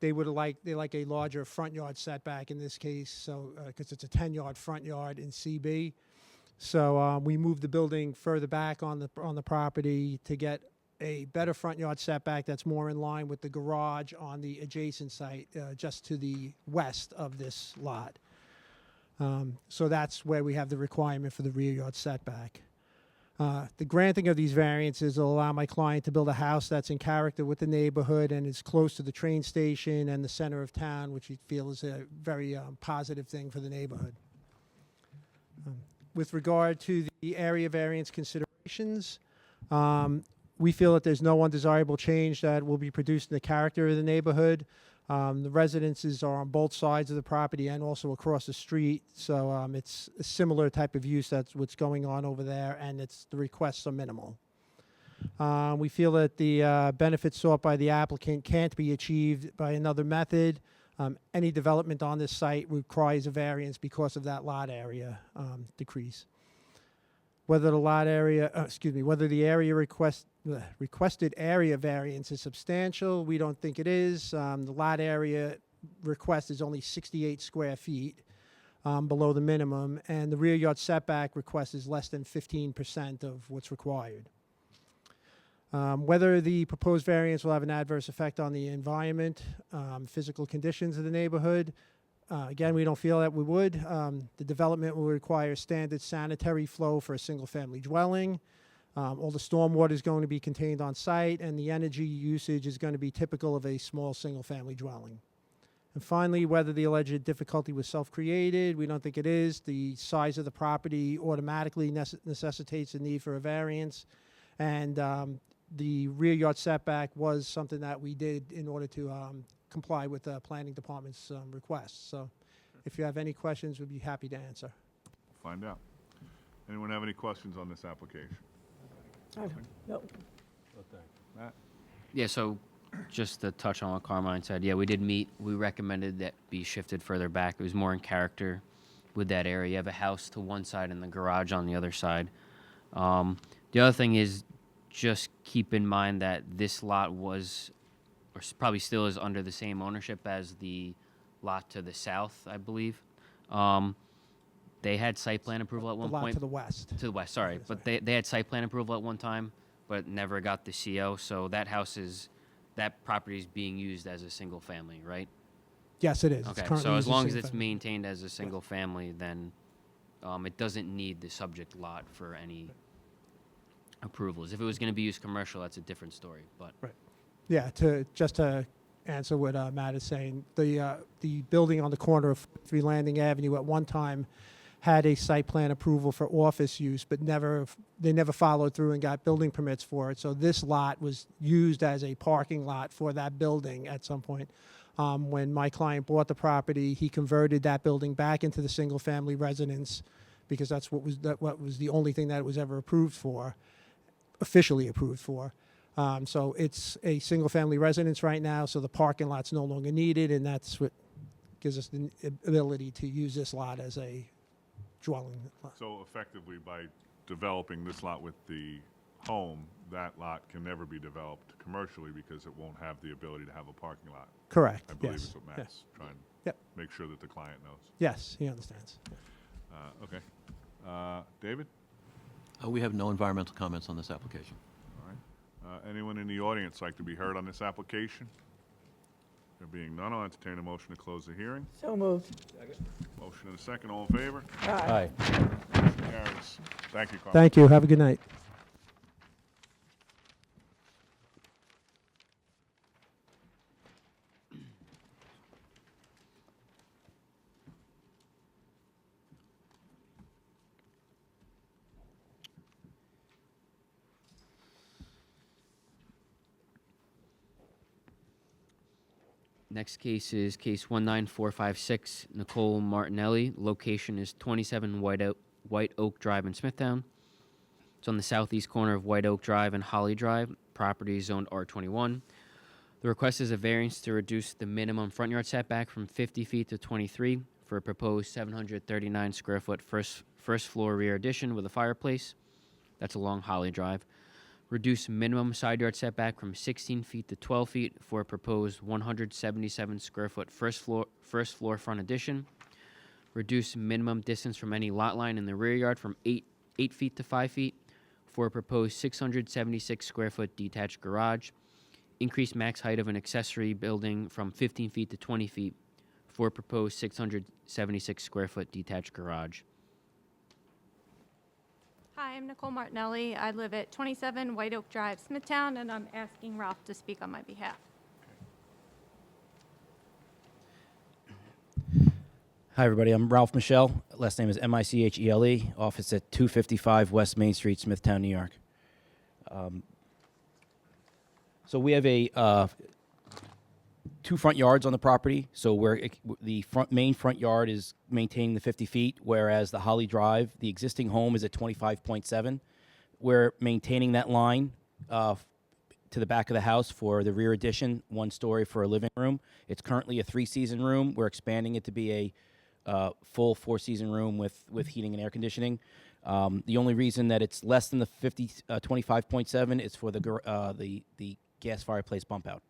they like a larger front yard setback in this case, so because it's a 10-yard front yard in CB. So we moved the building further back on the property to get a better front yard setback that's more in line with the garage on the adjacent site, just to the west of this lot. So that's where we have the requirement for the rear yard setback. The granting of these variances will allow my client to build a house that's in character with the neighborhood and is close to the train station and the center of town, which we feel is a very positive thing for the neighborhood. With regard to the area variance considerations, we feel that there's no undesirable change that will be produced in the character of the neighborhood. The residences are on both sides of the property and also across the street, so it's a similar type of use that's what's going on over there, and the requests are minimal. We feel that the benefits sought by the applicant can't be achieved by another method. Any development on this site requires a variance because of that lot area decrease. Whether the area requested area variance is substantial, we don't think it is. The lot area request is only 68 square feet below the minimum, and the rear yard setback request is less than 15% of what's required. Whether the proposed variance will have an adverse effect on the environment, physical conditions of the neighborhood, again, we don't feel that we would. The development will require standard sanitary flow for a single-family dwelling. All the stormwater is going to be contained on site, and the energy usage is going to be typical of a small single-family dwelling. And finally, whether the alleged difficulty was self-created, we don't think it is. The size of the property automatically necessitates a need for a variance, and the rear yard setback was something that we did in order to comply with the planning department's requests. So if you have any questions, we'd be happy to answer. Find out. Anyone have any questions on this application? No. Matt? Yeah, so just to touch on what Carmine said, yeah, we did meet. We recommended that be shifted further back. It was more in character with that area. You have a house to one side and the garage on the other side. The other thing is just keep in mind that this lot was, or probably still is, under the same ownership as the lot to the south, I believe. They had site plan approval at one The lot point. to the west. To the west, sorry. But they had site plan approval at one time, but never got the CO. So that property is being used as a single family, right? Yes, it is. Okay, It's currently so as used long as as it's single-family. maintained as a single family, then it doesn't need the subject lot for any approvals. If it was going to be used commercial, that's a different story. But Right. Yeah, just to answer what Matt is saying, the building on the corner of 3 Landing Avenue at one time had a site plan approval for office use, but they never followed through and got building permits for it. So this lot was used as a parking lot for that building at some point. When my client bought the property, he converted that building back into the single-family residence because that's what was the only thing that it was ever approved for, officially approved for. So it's a single-family residence right now, so the parking lot's no longer needed, and that's what gives us the ability to use this lot as a dwelling lot. So effectively, by developing this lot with the home, that lot can never be developed commercially because it won't have the ability to have a parking lot. Correct, I believe yes, is what yeah. Matt's trying Yep. to make sure that the client knows. Yes, he understands. Okay. David? We have no environmental comments on this application. All right. Anyone in the audience like to be heard on this application? There being none, I'll entertain a motion to close the hearing. So moved. Motion and a second, all in favor? Aye. Carries. Thank you, Carl. Thank you, have a good night. Next case is case 19456, Nicole Martinelli. Location is 27 White Oak Drive in Smithtown. It's on the southeast corner of White Oak Drive and Holly Drive. Property is zoned R21. The request is a variance to reduce the minimum front yard setback from 50 feet to 23 for a proposed 739 square foot first floor rear addition with a fireplace. That's along Holly Drive. Reduce minimum side yard setback from 16 feet to 12 feet for a proposed 177 square foot first floor front addition. Reduce minimum distance from any lot line in the rear yard from 8 feet to 5 feet for a proposed 676 square foot detached garage. Increase max height of an accessory building from 15 feet to 20 feet for a proposed 676 square foot detached garage. Hi, I'm Nicole Martinelli. I live at 27 White Oak Drive, Smithtown, and I'm asking Ralph to speak on my behalf. Hi, everybody. I'm Ralph Michelle. Last name is Michele. Office at 255 West Main Street, Smithtown, New York. So we have a 2 front yards on the property. So the main front yard is maintaining the 50 feet, whereas the Holly Drive, the existing home is at 25.7. We're maintaining that line to the back of the house for the rear addition, 1 story for a living room. It's currently a 3-season room. We're expanding it to be a full 4-season room with heating and air conditioning. The only reason that it's less than the 25.7 is for the gas fireplace bump out.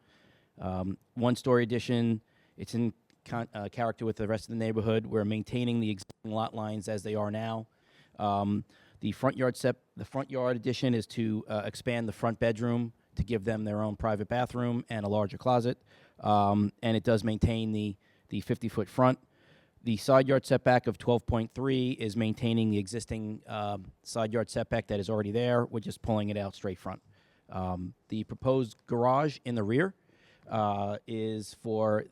1-story addition. It's in character with the rest of the neighborhood. We're maintaining the existing lot lines as they are now. The front yard addition is to expand the front bedroom to give them their own private bathroom and a larger closet. And it does maintain the 50-foot front. The side yard setback of 12.3 is maintaining the existing side yard setback that is already there. We're just pulling it out straight front. The proposed garage in the rear is for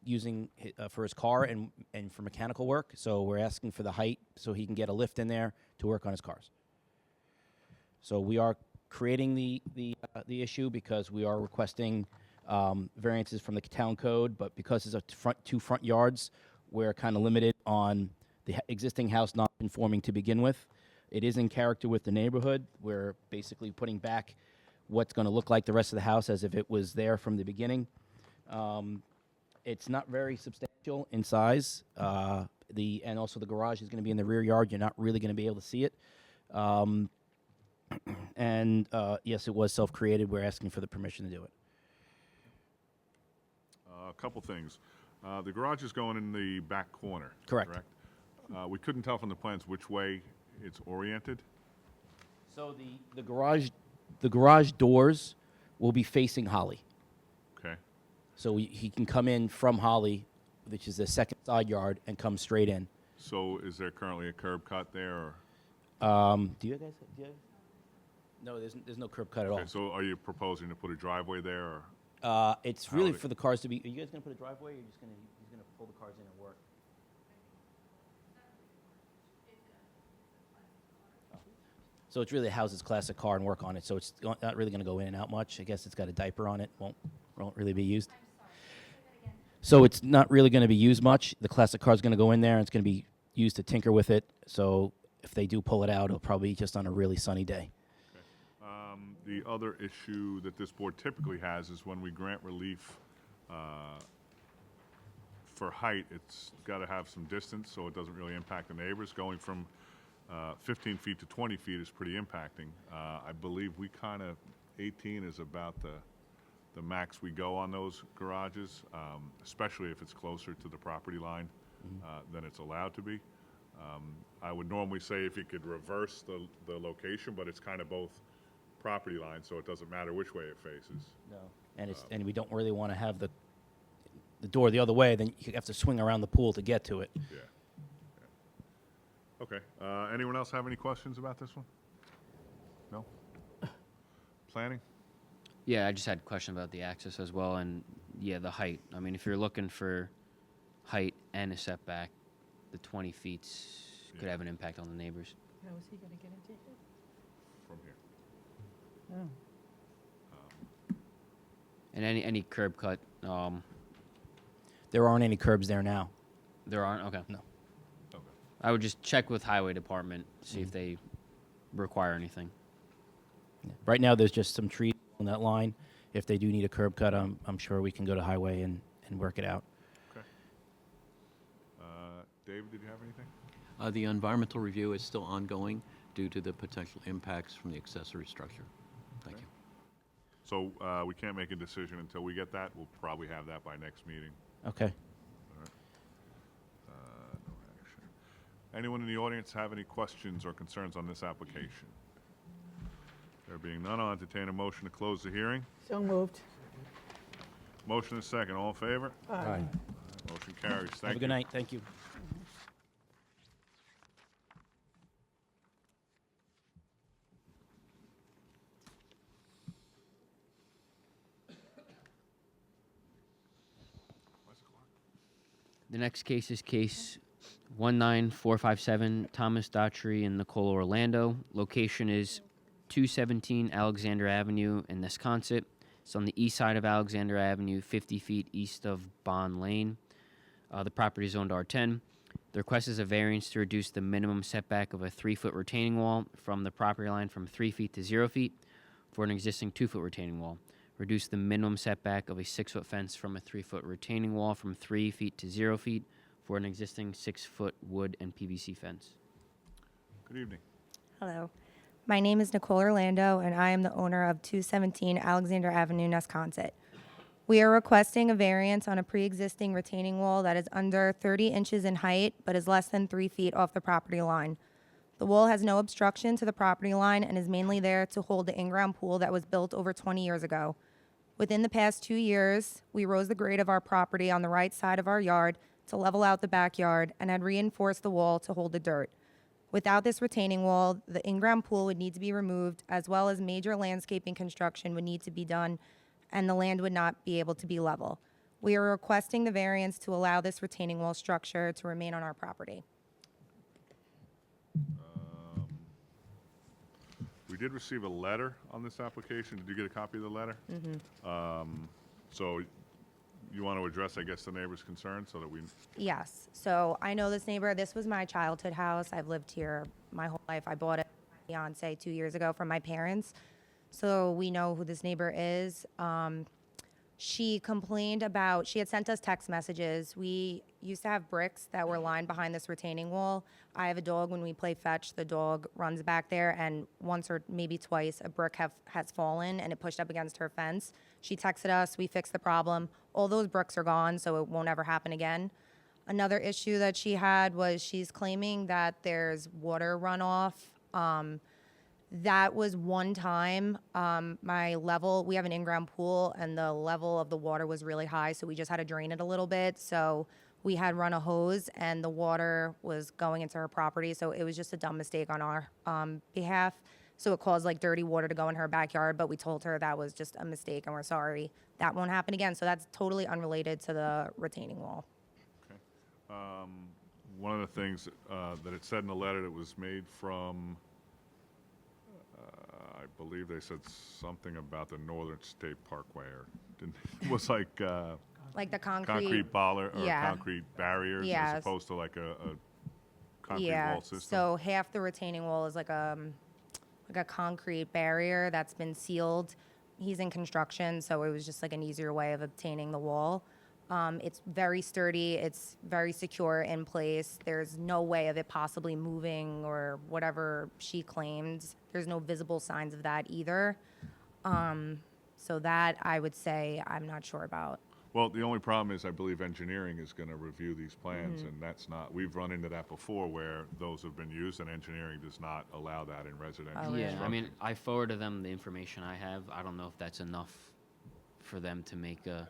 using for his car and for mechanical work. So we're asking for the height so he can get a lift in there to work on his cars. So we are creating the issue because we are requesting variances from the town code, but because it's a 2 front yards, we're kind of limited on the existing house not conforming to begin with. It is in character with the neighborhood. We're basically putting back what's going to look like the rest of the house as if it was there from the beginning. It's not very substantial in size. And also the garage is going to be in the rear yard. You're not really going to be able to see it. Yes, it was self-created. We're asking for the permission to do it. A couple things. The garage is going in the back corner. Correct. We couldn't tell from the plans which way it's oriented. So the garage doors will be facing Holly. Okay. So he can come in from Holly, which is the second side yard, and come straight in. So is there currently a curb cut there? Do you guys? No, there's no curb cut at all. Okay, so are you proposing to put a driveway there? Or It's really How- for the cars to be. Are you guys gonna put a driveway? Or he's gonna pull the cars in and work. So it's really houses classic car and work on it. So it's not really gonna go in and out much. I guess it's got a diaper on it. Won't really be used. So it's not really gonna be used much. The classic car is gonna go in there and it's gonna be used to tinker with it. So if they do pull it out, it'll probably be just on a really sunny day. The other issue that this board typically has is when we grant relief for height, it's got to have some distance so it doesn't really impact the neighbors. Going from 15 feet to 20 feet is pretty impacting. I believe we kind of, 18 is about the max we go on those garages, especially if it's closer to the property line than it's allowed to be. I would normally say if you could reverse the location, but it's kind of both property lines, so it doesn't matter which way it faces. No. And we don't really want to have the door the other way. Then you have to swing around the pool to get to it. Yeah. Okay. Anyone else have any questions about this one? No? Planning? Yeah, I just had a question about the access as well, and yeah, the height. I mean, if you're looking for height and a setback, the 20 feet could have an impact on the neighbors. How is he gonna get into it? From here. Oh. And any curb cut, There aren't any curbs there now. there aren't. Okay. No. Okay. I would just check with highway department, see if they require anything. Right now, there's just some trees on that line. If they do need a curb cut, I'm sure we can go to highway and work it out. Okay. David, did you have anything? The environmental review is still ongoing due to the potential impacts from the accessory structure. Thank you. So we can't make a decision until we get that. We'll probably have that by next meeting. Okay. All right. No action. Anyone in the audience have any questions or concerns on this application? There being none, I'll entertain a motion to close the hearing. So moved. Motion is second. All in favor? Aye. Motion carries. Thank you. Have a good night. Thank you. The next case is case 19457, Thomas Daughtry and Nicole Orlando. Location is 217 Alexander Avenue in Nesconset. It's on the east side of Alexander Avenue, 50 feet east of Bond Lane. The property is owned R10. The request is a variance to reduce the minimum setback of a 3-foot retaining wall from the property line from 3 feet to 0 feet for an existing 2-foot retaining wall. Reduce the minimum setback of a 6-foot fence from a 3-foot retaining wall from 3 feet to 0 feet for an existing 6-foot wood and PVC fence. Good evening. Hello. My name is Nicole Orlando, and I am the owner of 217 Alexander Avenue, Nesconset. We are requesting a variance on a pre-existing retaining wall that is under 30 inches in height, but is less than 3 feet off the property line. The wall has no obstruction to the property line and is mainly there to hold the in-ground pool that was built over 20 years ago. Within the past 2 years, we rose the grade of our property on the right side of our yard to level out the backyard and had reinforced the wall to hold the dirt. Without this retaining wall, the in-ground pool would need to be removed, as well as major landscaping construction would need to be done, and the land would not be able to be level. We are requesting the variance to allow this retaining wall structure to remain on our property. We did receive a letter on this application. Did you get a copy of the letter? So you want to address, I guess, the neighbor's concerns so that we... Yes, so I know this neighbor. This was my childhood house. I've lived here my whole life. I bought it with my fiance 2 years ago from my parents. So we know who this neighbor is. She complained about, she had sent us text messages. We used to have bricks that were lined behind this retaining wall. I have a dog. When we play fetch, the dog runs back there, and once or maybe twice a brick has fallen and it pushed up against her fence. She texted us, we fixed the problem. All those bricks are gone, so it won't ever happen again. Another issue that she had was she's claiming that there's water runoff. That was one time, my level, we have an in-ground pool, and the level of the water was really high, so we just had to drain it a little bit. So we had run a hose, and the water was going into her property, so it was just a dumb mistake on our behalf. So it caused like dirty water to go in her backyard, but we told her that was just a mistake and we're sorry. That won't happen again. So that's totally unrelated to the retaining wall. One of the things that it said in the letter, that was made from, I believe they said something about the Northern State Parkway, or it was like Like the concrete bollard or yeah. concrete barriers Yes. as opposed to like a concrete Yeah, wall system. so half the retaining wall is like a concrete barrier that's been sealed. He's in construction, so it was just like an easier way of obtaining the wall. It's very sturdy, it's very secure in place. There's no way of it possibly moving or whatever she claimed. There's no visible signs of that either. So that I would say I'm not sure about. Well, the only problem is I believe engineering is going to review these plans, Mhm. and that's not, we've run into that before where those have been used, and engineering does not allow that in residential Yeah, I construction. mean, I forwarded them the information I have. I don't know if that's enough for them to make a.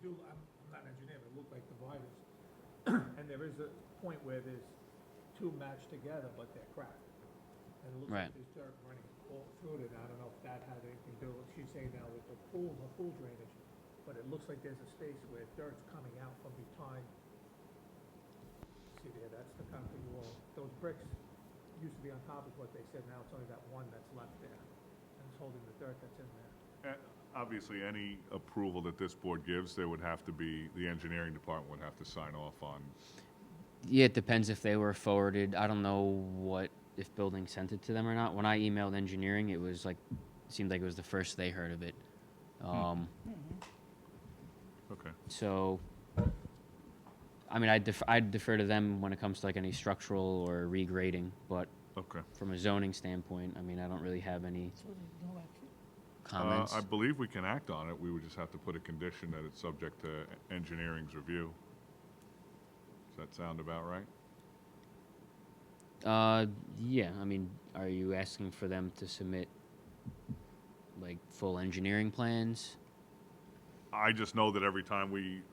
I'm not an engineer, but it looked like dividers. And there is a point where there's two matched together, but they're cracked. And it looks Right. like there's dirt running all through it. I don't know if that had anything to do with, she's saying now with the pool drainage, but it looks like there's a space where dirt's coming out from behind. See there, that's the concrete wall. Those bricks used to be on top is what they said, now it's only that one that's left there. And it's holding the dirt that's in there. Obviously, any approval that this board gives, there would have to be, the engineering department would have to sign off on. Yeah, it depends if they were forwarded. I don't know if building sent it to them or not. When I emailed engineering, it was like, seemed like it was the first they heard of it. Okay. So, I mean, I'd defer to them when it comes to like any structural or regrading, but Okay. from a zoning standpoint, I mean, I don't really have any comments. I believe we can act on it. We would just have to put a condition that it's subject to engineering's review. Does that sound about right? Yeah, I mean, are you asking for them to submit like full engineering plans? I just know that every time we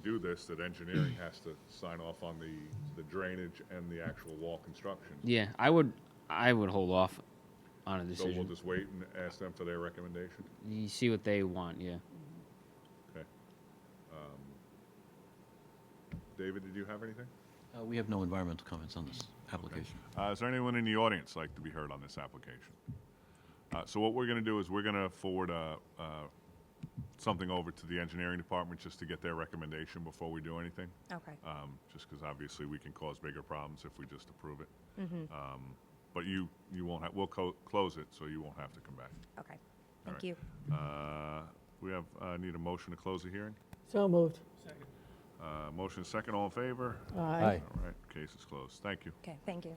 do this, that engineering has to sign off on the drainage and the actual wall construction. Yeah, I would hold off on a So decision. we'll just wait and ask them for their recommendation? You see what they want, yeah. Okay. David, did you have anything? We have no environmental comments on this application. Is there anyone in the audience like to be heard on this application? So what we're going to do is we're going to forward something over to the engineering department just to get their recommendation before we do anything. Okay. Just because obviously we can cause bigger problems if we just approve it. Mhm. But you won't have, we'll close it, so you won't have to come back. Okay, All thank right. you. We have, need a motion to close the hearing? So moved. Motion is second, all in favor? Aye. Aye. All right, case is closed. Thank you. Okay, thank you.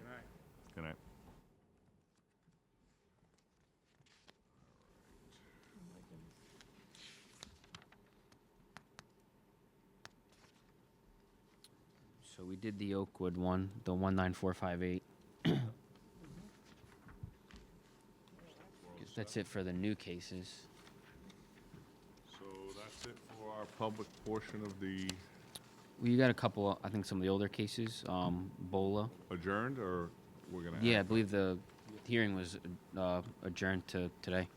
Good night. So we did the Oakwood one, the 19458. Guess that's it for the new cases. So that's it for our public portion of the Well, you got a couple, I think some of the older cases, Bola. adjourned, or we're going to? Yeah, I believe the hearing was adjourned to today.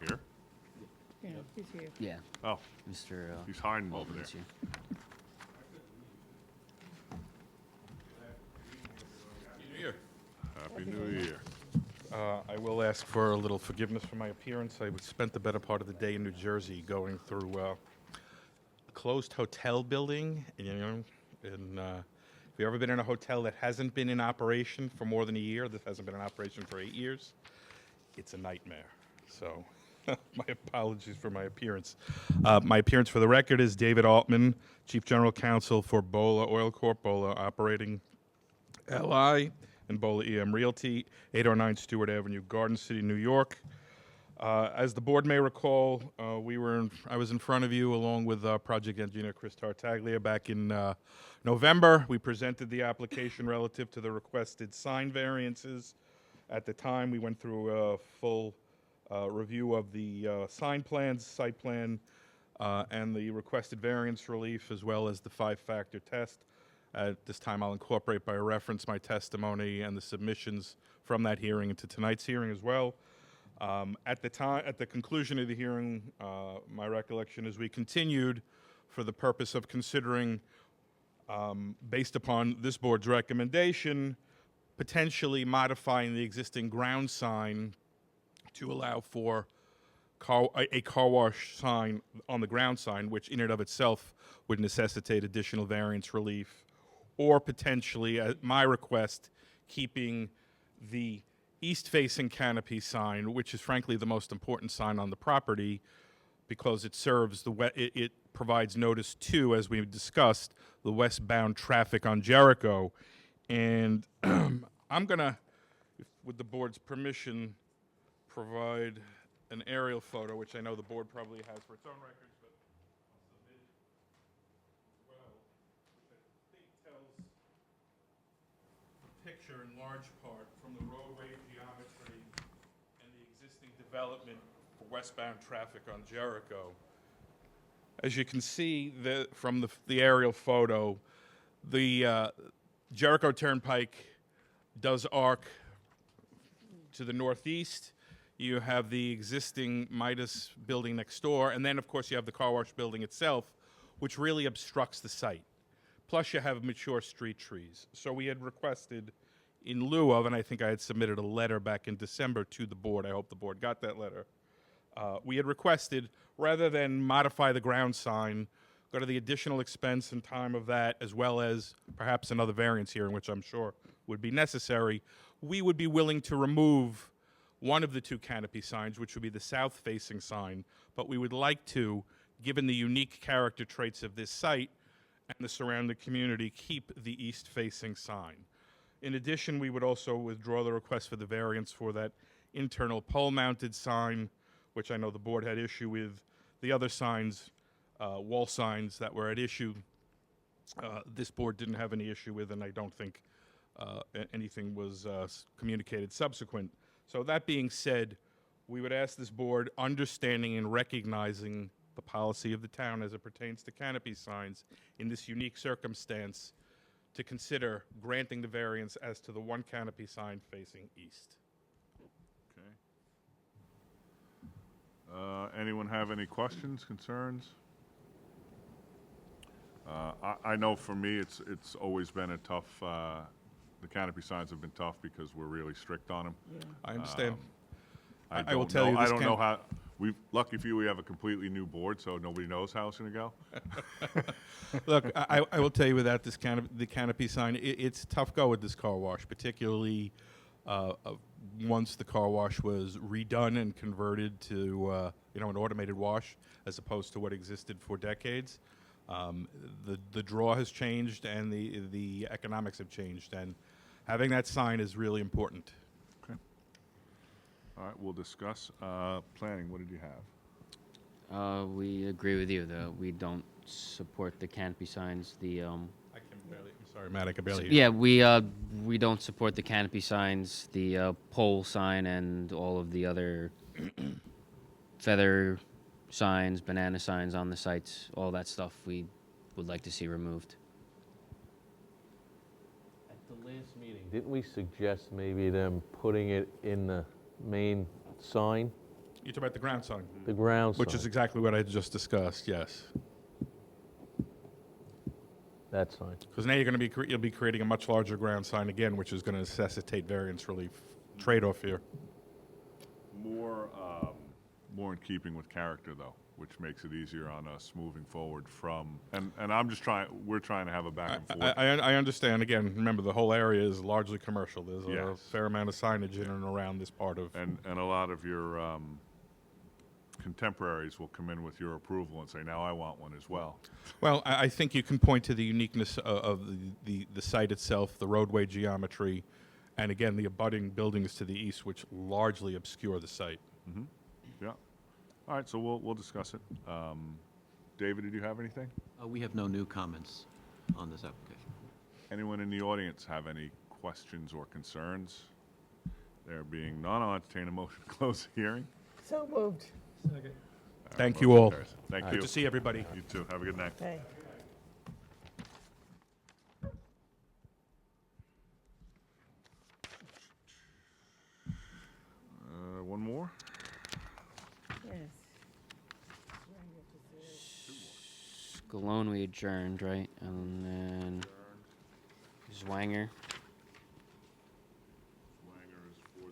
Here? Yeah, he's here. Yeah. Oh, Mr. he's hiding over there. Altman's here. Happy New Year. I will ask for a little forgiveness for my appearance. I spent the better part of the day in New Jersey going through a closed hotel building. And if you've ever been in a hotel that hasn't been in operation for more than a year, this hasn't been in operation for 8 years, it's a nightmare. So my apologies for my appearance. My appearance for the record is David Altman, Chief General Counsel for Bola Oil Corp, Bola Operating LI, and Bola EM Realty, 809 Stewart Avenue, Garden City, New York. As the board may recall, I was in front of you along with project engineer Chris Tartaglia back in November. We presented the application relative to the requested sign variances. At the time, we went through a full review of the sign plans, site plan, and the requested variance relief, as well as the 5-factor test. At this time, I'll incorporate by reference my testimony and the submissions from that hearing into tonight's hearing as well. At the conclusion of the hearing, my recollection is we continued for the purpose of considering, based upon this board's recommendation, potentially modifying the existing ground sign to allow for a car wash sign on the ground sign, which in and of itself would necessitate additional variance relief, or potentially, at my request, keeping the east-facing canopy sign, which is frankly the most important sign on the property, because it serves it provides notice to, as we've discussed, the westbound traffic on Jericho. And I'm gonna, with the board's permission, provide an aerial photo, which I know the board probably has for its own records, but I'll submit it as well, which I think tells the picture in large part from the roadway geometry and the existing development for westbound traffic on Jericho. As you can see from the aerial photo, the Jericho Turnpike does arc to the northeast. You have the existing Midas building next door, and then, of course, you have the car wash building itself, which really obstructs the site. Plus, you have mature street trees. So we had requested, in lieu of, and I think I had submitted a letter back in December to the board, I hope the board got that letter, we had requested, rather than modify the ground sign, go to the additional expense and time of that, as well as perhaps another variance hearing, which I'm sure would be necessary, we would be willing to remove one of the two canopy signs, which would be the south-facing sign, but we would like to, given the unique character traits of this site and the surrounding community, keep the east-facing sign. In addition, we would also withdraw the request for the variance for that internal pole-mounted sign, which I know the board had issue with. The other signs, wall signs that were at issue, this board didn't have any issue with, and I don't think anything was communicated subsequent. So that being said, we would ask this board, understanding and recognizing the policy of the town as it pertains to canopy signs in this unique circumstance, to consider granting the variance as to the one canopy sign facing east. Okay. Anyone have any questions, concerns? I know for me, it's always been a tough, the canopy signs have been tough because we're really strict on them. Yeah. I understand. I will tell you I this don't know how, lucky for you, we have a completely new board, so nobody knows how it's gonna go. Look, I will tell you, without this the canopy sign, it's a tough go with this car wash, particularly once the car wash was redone and converted to an automated wash, as opposed to what existed for decades. The draw has changed, and the economics have changed, and having that sign is really important. Okay. All right, we'll discuss. Planning, what did you have? We agree with you that we don't support the canopy signs. I can barely, I'm sorry, Matt, I can barely hear you. Yeah, we don't support the canopy signs, the pole sign, and all of the other feather signs, banana signs on the sites. All that stuff we would like to see removed. At the last meeting, didn't we suggest maybe them putting it in the main sign? You talk about the ground sign? The ground sign. Which is exactly what I just discussed, yes. That sign. Because now you'll be creating a much larger ground sign again, which is going to necessitate variance relief trade-off here. More in keeping with character, though, which makes it easier on us moving forward from, and we're trying to have a back and forth. I understand. Again, remember, the whole area is largely commercial. There's a Yes. fair amount of signage in and around this part of. And a lot of your contemporaries will come in with your approval and say, now I want one as well. Well, I think you can point to the uniqueness of the site itself, the roadway geometry, and again, the abutting buildings to the east, which largely obscure the site. Mm-hmm. Yeah. All right, so we'll discuss it. David, did you have anything? We have no new comments on this application. Anyone in the audience have any questions or concerns? There being none, I'll entertain a motion to close the hearing. So moved. Thank you all. Thank you. Good to see everybody. You too. Have a good night. Okay. Scalone, we adjourned, right? And then Zwanger. Langer is 4-0, right?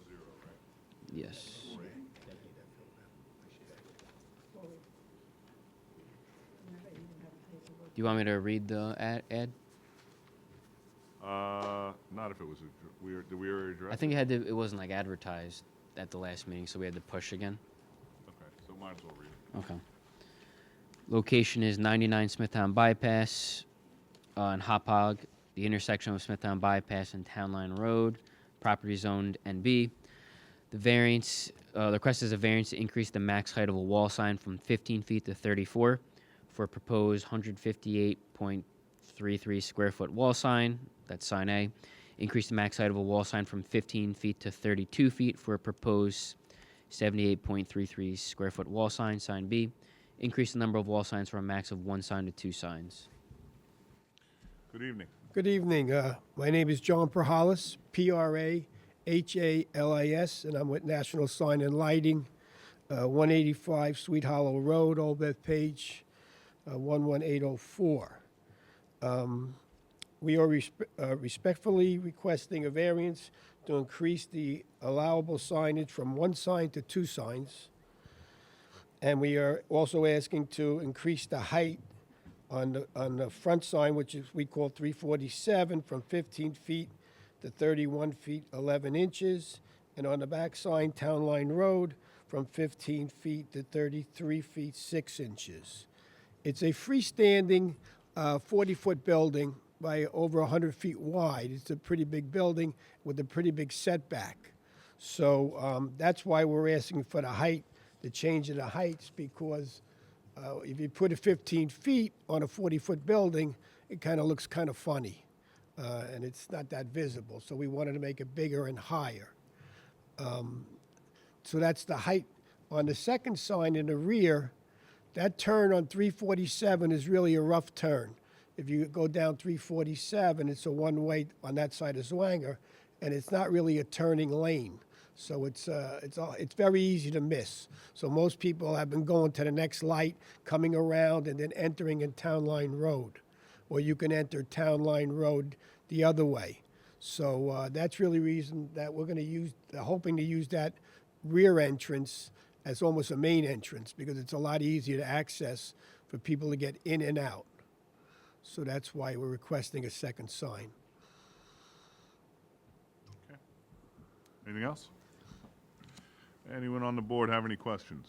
Yes. Do you want me to read the ad? Not if it was, did we already address I think it wasn't like advertised at the last meeting, so we had to push again. Okay, so might as well read it. Okay. Location is 99 Smithtown Bypass in Hopog, the intersection of Smithtown Bypass and Town Line Road. Property zoned NB. The request is a variance to increase the max height of a wall sign from 15 feet to 34 for a proposed 158.33 square foot wall sign. That's sign A. Increase the max height of a wall sign from 15 feet to 32 feet for a proposed 78.33 square foot wall sign. Sign B. Increase the number of wall signs from a max of 1 sign to 2 signs. Good evening. Good evening. My name is John Prahalis, Prahalis, and I'm with National Sign and Lighting, 185 Sweet Hollow Road, Old Bethpage, 11804. We are respectfully requesting a variance to increase the allowable signage from 1 sign to 2 signs. And we are also asking to increase the height on the front sign, which is we call 347, from 15 feet to 31 feet 11 inches, and on the back sign, Town Line Road, from 15 feet to 33 feet 6 inches. It's a freestanding 40-foot building by over 100 feet wide. It's a pretty big building with a pretty big setback. So that's why we're asking for the height, the change of the heights, because if you put it 15 feet on a 40-foot building, it kind of looks kind of funny, and it's not that visible. So we wanted to make it bigger and higher. So that's the height. On the second sign in the rear, that turn on 347 is really a rough turn. If you go down 347, it's a one-way on that side of Zwanger, and it's not really a turning lane. So it's very easy to miss. So most people have been going to the next light, coming around, and then entering in Town Line Road. Or you can enter Town Line Road the other way. So that's really the reason that we're going to use, hoping to use that rear entrance as almost a main entrance, because it's a lot easier to access for people to get in and out. So that's why we're requesting a second sign. Anything else? Anyone on the board have any questions?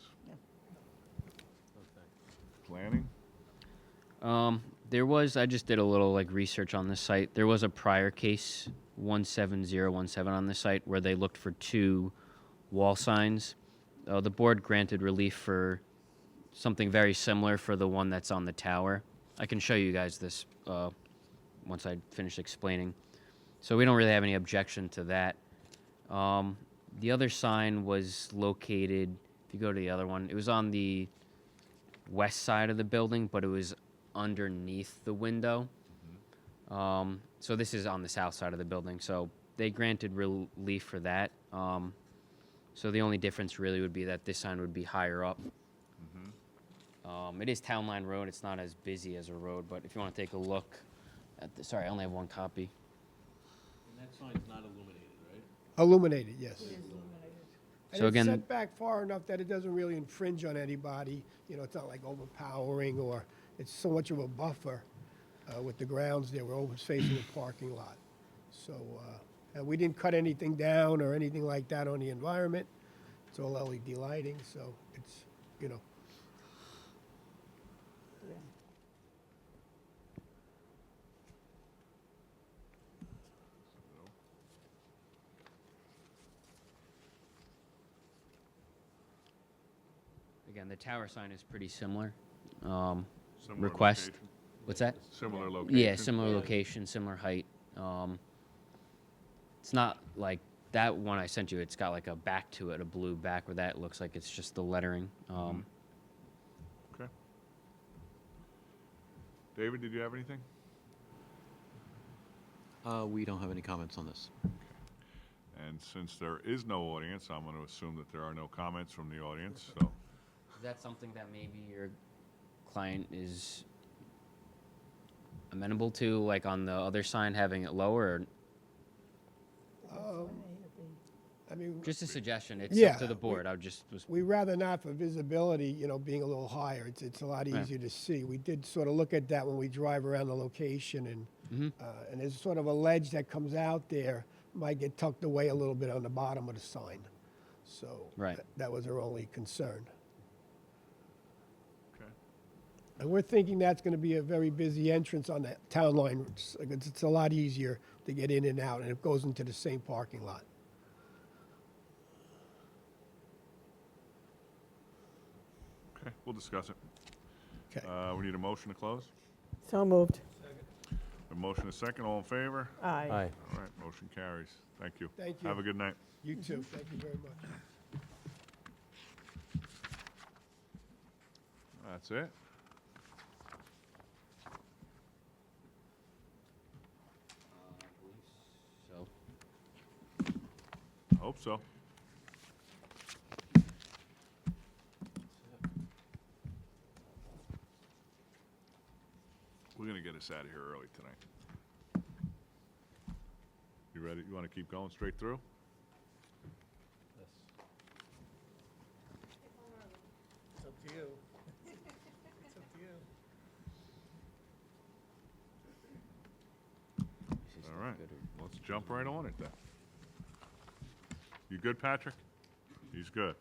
Planning? I just did a little research on this site. There was a prior case, 17017 on this site, where they looked for 2 wall signs. The board granted relief for something very similar for the one that's on the tower. I can show you guys this once I finish explaining. So we don't really have any objection to that. The other sign was located, if you go to the other one, it was on the west side of the building, but it was underneath the window. So this is on the south side of the building. So they granted relief for that. So the only difference really would be that this sign would be higher up. It is Town Line Road. It's not as busy as a road, but if you want to take a look at the, sorry, I only have 1 copy. And that sign's not illuminated, right? Illuminated, yes. And So it's again- set back far enough that it doesn't really infringe on anybody. You know, it's not like overpowering, or it's so much of a buffer with the grounds there. We're always facing a parking lot. So and we didn't cut anything down or anything like that on the environment. It's all LED lighting, so it's, you know. Again, the tower sign is pretty similar. Similar Request. location? What's that? Similar location? Yeah, similar location, similar height. It's not like that one I sent you. It's got like a back to it, a blue back, where that looks like it's just the lettering. Okay. David, did you have anything? We don't have any comments on this. And since there is no audience, I'm going to assume that there are no comments from the audience, so. Is that something that maybe your client is amenable to, like on the other sign, having it lower? I mean, Or just a suggestion. It's Yeah, up to the board. I just was. we rather not for visibility, you know, being a little higher. It's a lot Right. easier to see. We did sort of look at that when we drive around the location, and there's sort of a ledge that comes out there, might get tucked away a little bit on the bottom of the sign. So Right. that was our only concern. Okay. And we're thinking that's going to be a very busy entrance on that town line. It's a lot easier to get in and out, and it goes into the same parking lot. Okay, we'll discuss it. Okay. We need a motion to close. So moved. A motion is second. All in favor? Aye. Aye. All right, motion carries. Thank you. Thank you. Have a good night. You too. Thank you very much. That's it. So. Hope so. We're gonna get us out of here early tonight. You ready? You wanna keep going straight through? It's up to you. It's up to you. All right, let's jump right on it then. You good, Patrick? He's good.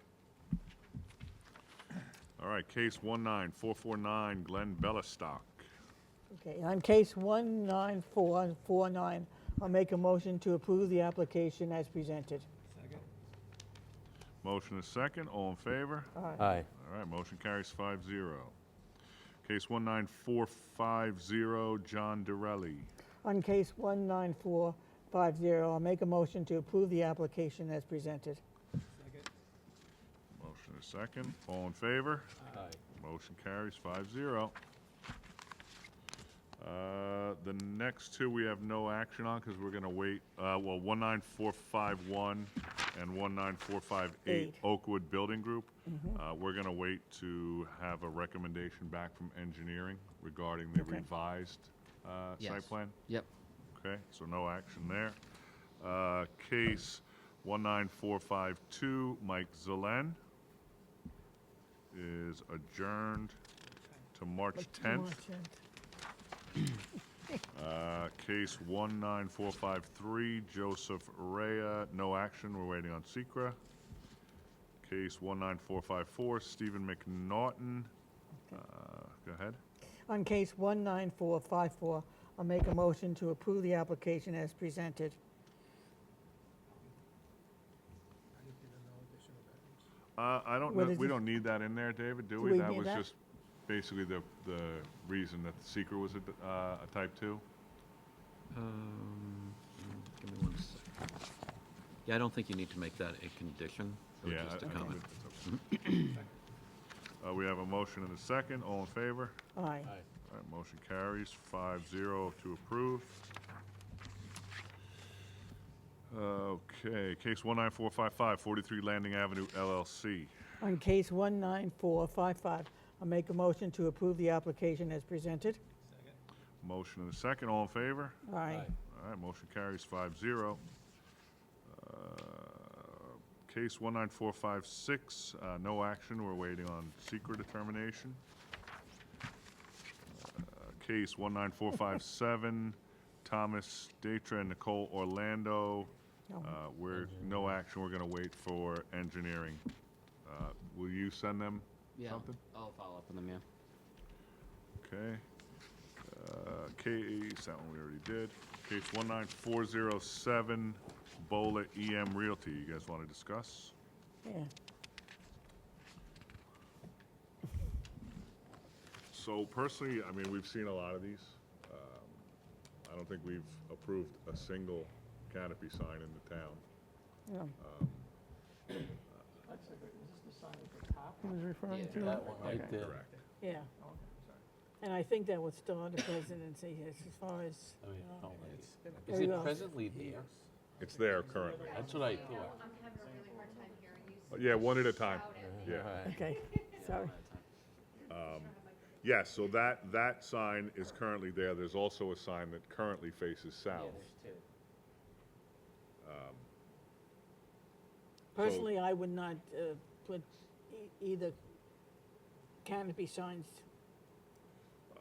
All right, case 19449, Glenn Bellistock. Okay, on case 19449, I'll make a motion to approve the application as presented. Motion is second. All in favor? Aye. All right, motion carries 5-0. Case 19450, John Dorelli. On case 19450, I'll make a motion to approve the application as presented. Motion is second. All in favor? Aye. Motion carries 5-0. The next two we have no action on because we're going to wait. 19451 and 19458 Oakwood Building Group. We're going to wait to have a recommendation back from engineering regarding the revised Yes. site plan. Yep. Okay, so no action there. Case 19452, Mike Zelen is adjourned to March 10th. Case 19453, Joseph Rea, no action, we're waiting on SECRA. Case 19454, Stephen McNaughton. Go ahead. On case 19454, I'll make a motion to approve the application as presented. I don't What know, is we it? don't need that in there, David, do Do we? we That need was that? just basically the reason that the seeker was a type 2. Give me one second. Yeah, I don't think you need to make that a condition, so Yeah, just a I think comment. We have a motion and a second, all in favor? Aye. All right, motion carries 5-0 to approve. Okay, case 19455, 43 Landing Avenue LLC. On case 19455, I'll make a motion to approve the application as presented. Motion and a second, all in favor? Aye. All right, motion carries 5-0. Case 19456, no action, we're waiting on secret determination. Case 19457, Thomas Datra and Nicole Orlando, we're, no action, we're gonna wait for engineering. Will you send them Yeah. something? I'll follow up with them. Yeah. Okay. Case, that one we already did. Case 19407, Bola EM Realty. You guys want to discuss? Yeah. So personally, I mean, we've seen a lot of these. I don't think we've approved a single canopy sign in the town. Yeah. Is this the sign at the top he was referring to? That one right there. Correct. Yeah. And I think that was still under presidency as far as. I mean, you know, oh, it's Is very it well. presently there? It's there currently. That's what I thought. Yeah, one at a time. Yeah. Okay, sorry. Yes, so that sign is currently there. There's also a sign that currently faces south. Personally, I would not put either canopy signs.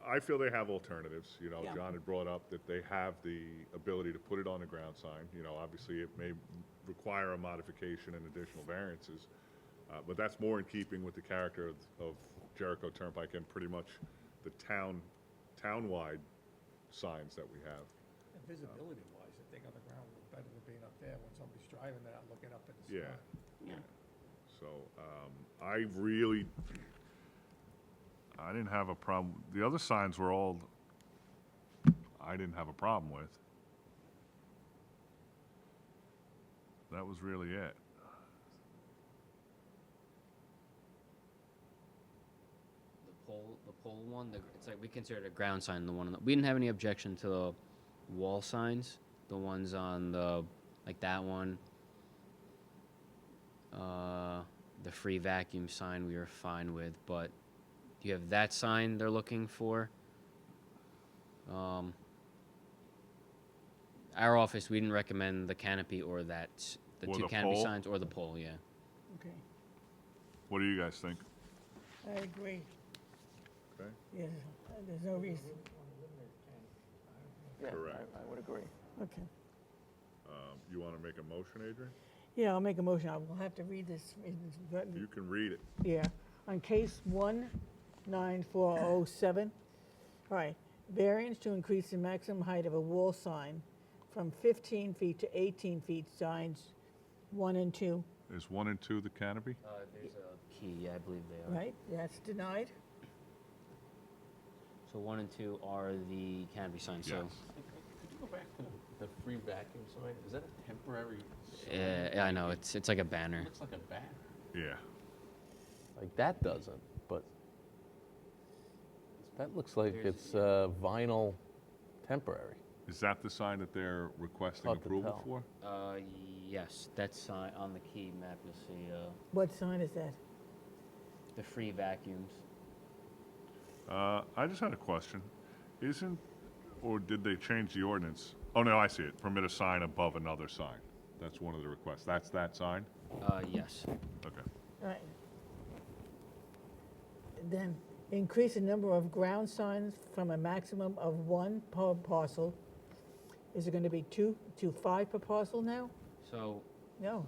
I feel they have alternatives. You know, Yeah. John had brought up that they have the ability to put it on a ground sign. You know, obviously it may require a modification and additional variances, but that's more in keeping with the character of Jericho Turnpike and pretty much the town-wide signs that we have. And visibility-wise, I think on the ground would be better than being up there. When somebody's driving, they're not looking up at the sky. Yeah. So I didn't have a problem. The other signs were all, I didn't have a problem with. That was really it. The pole one, it's like we consider it a ground sign. The one on we didn't have any objection to the wall signs, the ones on the like that one. The free vacuum sign we were fine with, but you have that sign they're looking for. Our office, we didn't recommend the canopy or the Or two the canopy pole? signs or the pole. Yeah. Okay, What do you guys think? I agree. Okay. Yes, there's no reason. Correct. I would agree. Okay. You want to make a motion, Adrian? Yeah, I'll make a motion. I will have to read this. You can read it. Yeah, on case 19407. All right, variance to increase the maximum height of a wall sign from 15 feet to 18 feet, signs 1 and 2, Is 1 and 2 the canopy? There's a key. I believe they are. right? That's denied. So 1 and 2 are the canopy signs. So. Could you go back to the free vacuum sign? Is that a temporary? Yeah, I know. It's like a banner. It looks like a banner. Yeah. Like that doesn't, but that looks like it's vinyl temporary. Is that the sign that they're requesting Hard to approval tell. for? Yes, that's sign on the key map. You'll see What sign is that? the free vacuums. I just had a question. Or did they change the ordinance? Oh, no, I see it. Permit a sign above another sign. That's one of the requests. That's that sign? Yes. Okay. All right. Then increase the number of ground signs from a maximum of 1 per parcel. Is it going to be 2 to 5 per parcel now? So No.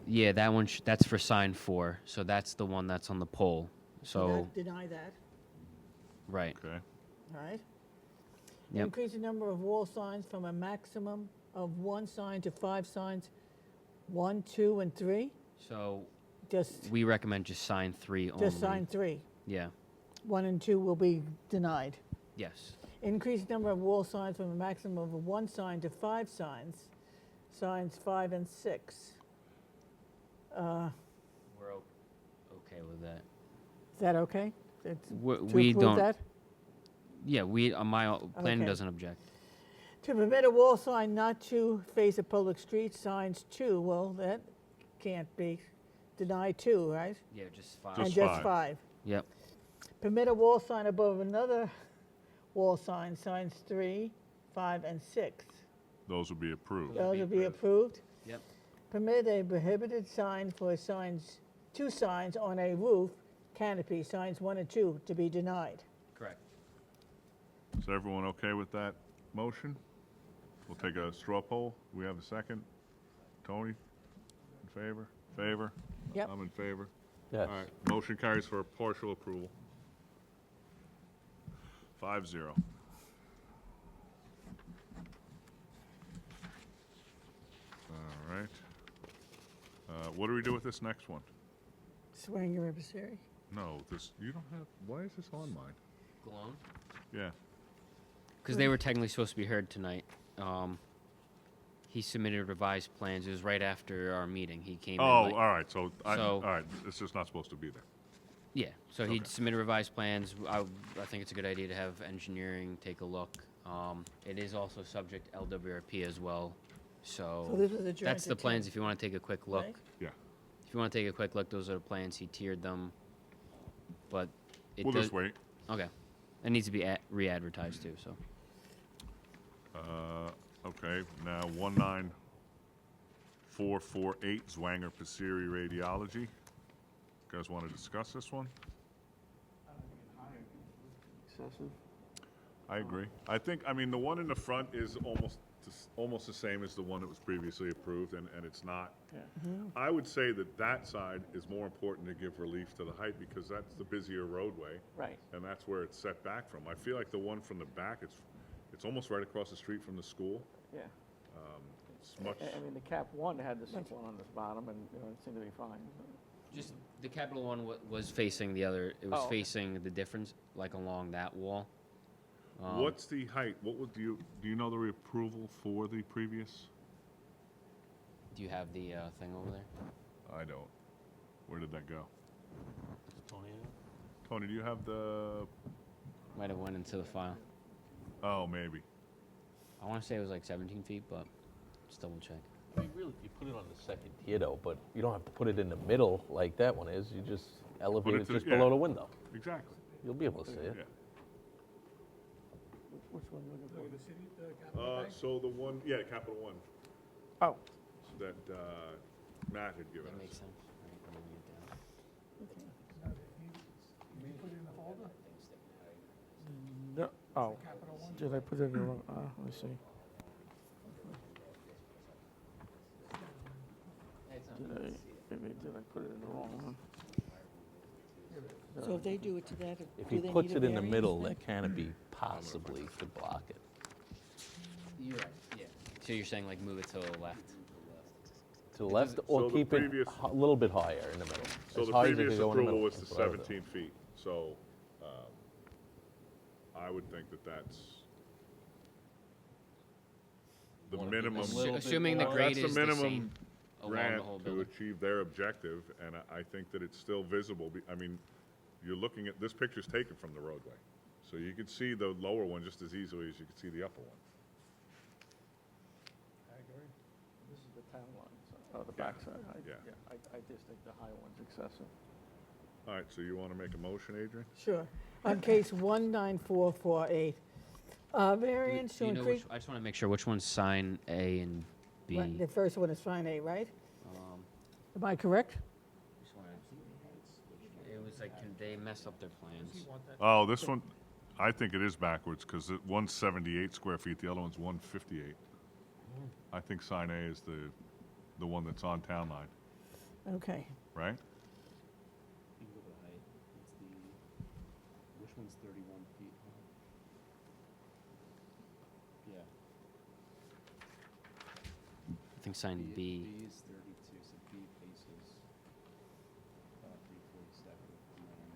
yeah, that one. That's for sign 4. So that's the one that's on the pole. So Deny that. right. Okay. All right. Yep. Increase the number of wall signs from a maximum of 1 sign to 5 signs, 1, 2, and 3. So Just we recommend just sign 3 only. just sign 3. Yeah. 1 and 2 will be denied. Yes. Increase number of wall signs from a maximum of 1 sign to 5 signs, signs 5 and 6. We're okay with that. Is that okay? To We approve don't. that? Yeah, my planning Okay. doesn't object. To permit a wall sign not to face a public street, signs 2, well, that can't be. Deny 2, right? Yeah, just 5. And just 5. Yep. Permit a wall sign above another wall sign, signs 3, 5, and 6. Those will be approved. Those will be approved. Yep. Permit a prohibited sign for signs, 2 signs on a roof, canopy, signs 1 and 2, to be denied. Correct. Is everyone okay with that motion? We'll take a straw poll. We have a second. Tony, in favor? Favor? Yep. I'm in favor. Yes. All right, motion carries for partial approval. 5-0. All right. What do we do with this next one? Swearing your adversary. No, you don't have, why is this on mine? Cologne? Yeah. Because they were technically supposed to be heard tonight. He submitted revised plans. It was right after our meeting. He came in. Oh, like- all right, so, So- all right, it's just not supposed to be there. Yeah, so he Okay. submitted revised plans. I think it's a good idea to have engineering take a look. It is also subject to LWRP as well. So So this was adjourned that's to the plans 10, if you want to take a quick look. right? Yeah. If you want to take a quick look, those are the plans. He tiered them. But it We'll does, just wait. Okay. It needs to be re-advertised too, so. Okay, now 19448 Zwanger Passeri Radiology. You guys want to discuss this one? Excessive. I agree. I think, I mean, the one in the front is almost the same as the one that was previously approved, and it's not. I would say that that side is more important to give relief to the height because that's the busier roadway. Right. And that's where it's set back from. I feel like the one from the back, it's almost right across the street from the school. Yeah. It's much, I mean, the cap one had the simple one on this bottom, and it seemed to be fine. Just the Capital One was facing the other. It was Oh, okay. facing the difference, like along that wall. what's the height? What would do you know the approval for the previous? Do you have the thing over there? I don't. Where did that go? Tony, do you have the? Might have went into the file. Oh, maybe. I want to say it was like 17 feet, but just double check. I mean, really, you put it on the second tier though, but you don't have to put it in the middle like that one is. You just elevate it just below the window. Exactly. You'll be able to see it. Yeah. Which one? So the one, yeah, Capital One. Oh. That Matt had given That us. makes sense. Right, and then you get down. No. Oh. Did I put it in the wrong? Let me see. Did I put it in the wrong one? So if they do it to that, If do he they puts need a it in the variance middle, then? that canopy possibly could block it. You're right. Yeah. So you're saying like move it to the left? To the left, or So the keep it previous- a little bit higher in the middle. So As the high as it previous could go in the approval middle. was the That's what I would do. 17 feet, so I would think that that's the minimum. Assuming the grade That's is the the minimum same along the grant whole to building. achieve their objective, and I think that it's still visible. I mean, you're looking at, this picture's taken from the roadway, so you can see the lower one just as easily as you can see the upper one. I agree. This is the town line, the backside. Yeah. I just think the high one's excessive. All right, so you want to make a motion, Adrian? Sure. On case 19448, variance to Do you know increase. I just want to make sure which one's sign A and B. Right, the first one is fine A, right? Um, Am I correct? just wanna- It was like they messed up their plans. Oh, this one, I think it is backwards, because one's 78 square feet, the other one's 158. I think sign A is the one that's on town line, Okay. right? Which one's 31 feet high? Yeah. I think sign B. is 32, so B faces 347, and then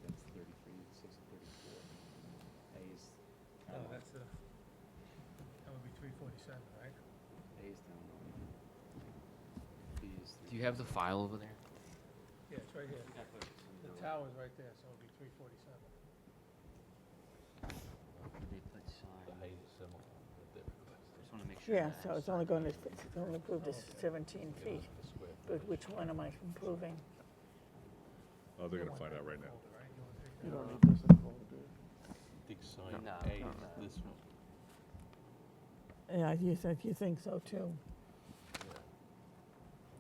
that's 33, 634. A is No, that's that would be 347, right? A is down low. B is Do you have the file over there? Yeah, it's right here. The tower's right there, so it'll be 347. They put sign. The height is similar, but different. I just want to make sure. Yeah, that so it's only going to, it's only approved as 17 feet. But which one am I improving? Oh, they're gonna find out right now. You don't need this in the folder, do you? I think sign No, A no, is this one. Yeah, you think so too.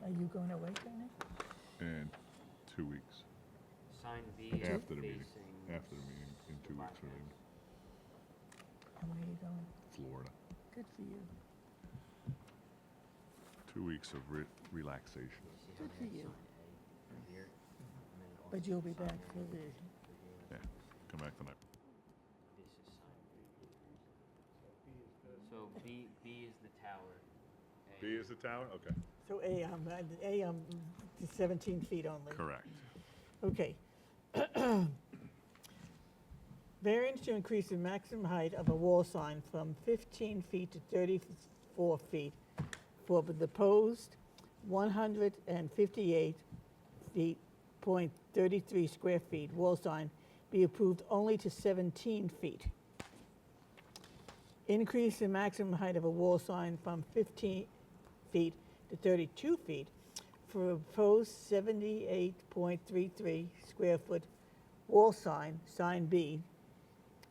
Are you going away, Tony? In 2 weeks, Sign B is after the meeting, facing after the meeting, in 2 weeks, we're in And where are you going? Florida. Good for you. 2 weeks of relaxation. Good for you. But you'll be back for the, Yeah, come back tonight. This is sign B. So B is the tower. A B is the tower? Okay, so A, 17 feet only. correct. Okay. Variance to increase the maximum height of a wall sign from 15 feet to 34 feet for the proposed 158 feet, .33 square feet wall sign be approved only to 17 feet. Increase the maximum height of a wall sign from 15 feet to 32 feet for a proposed 78.33 square foot wall sign, sign B,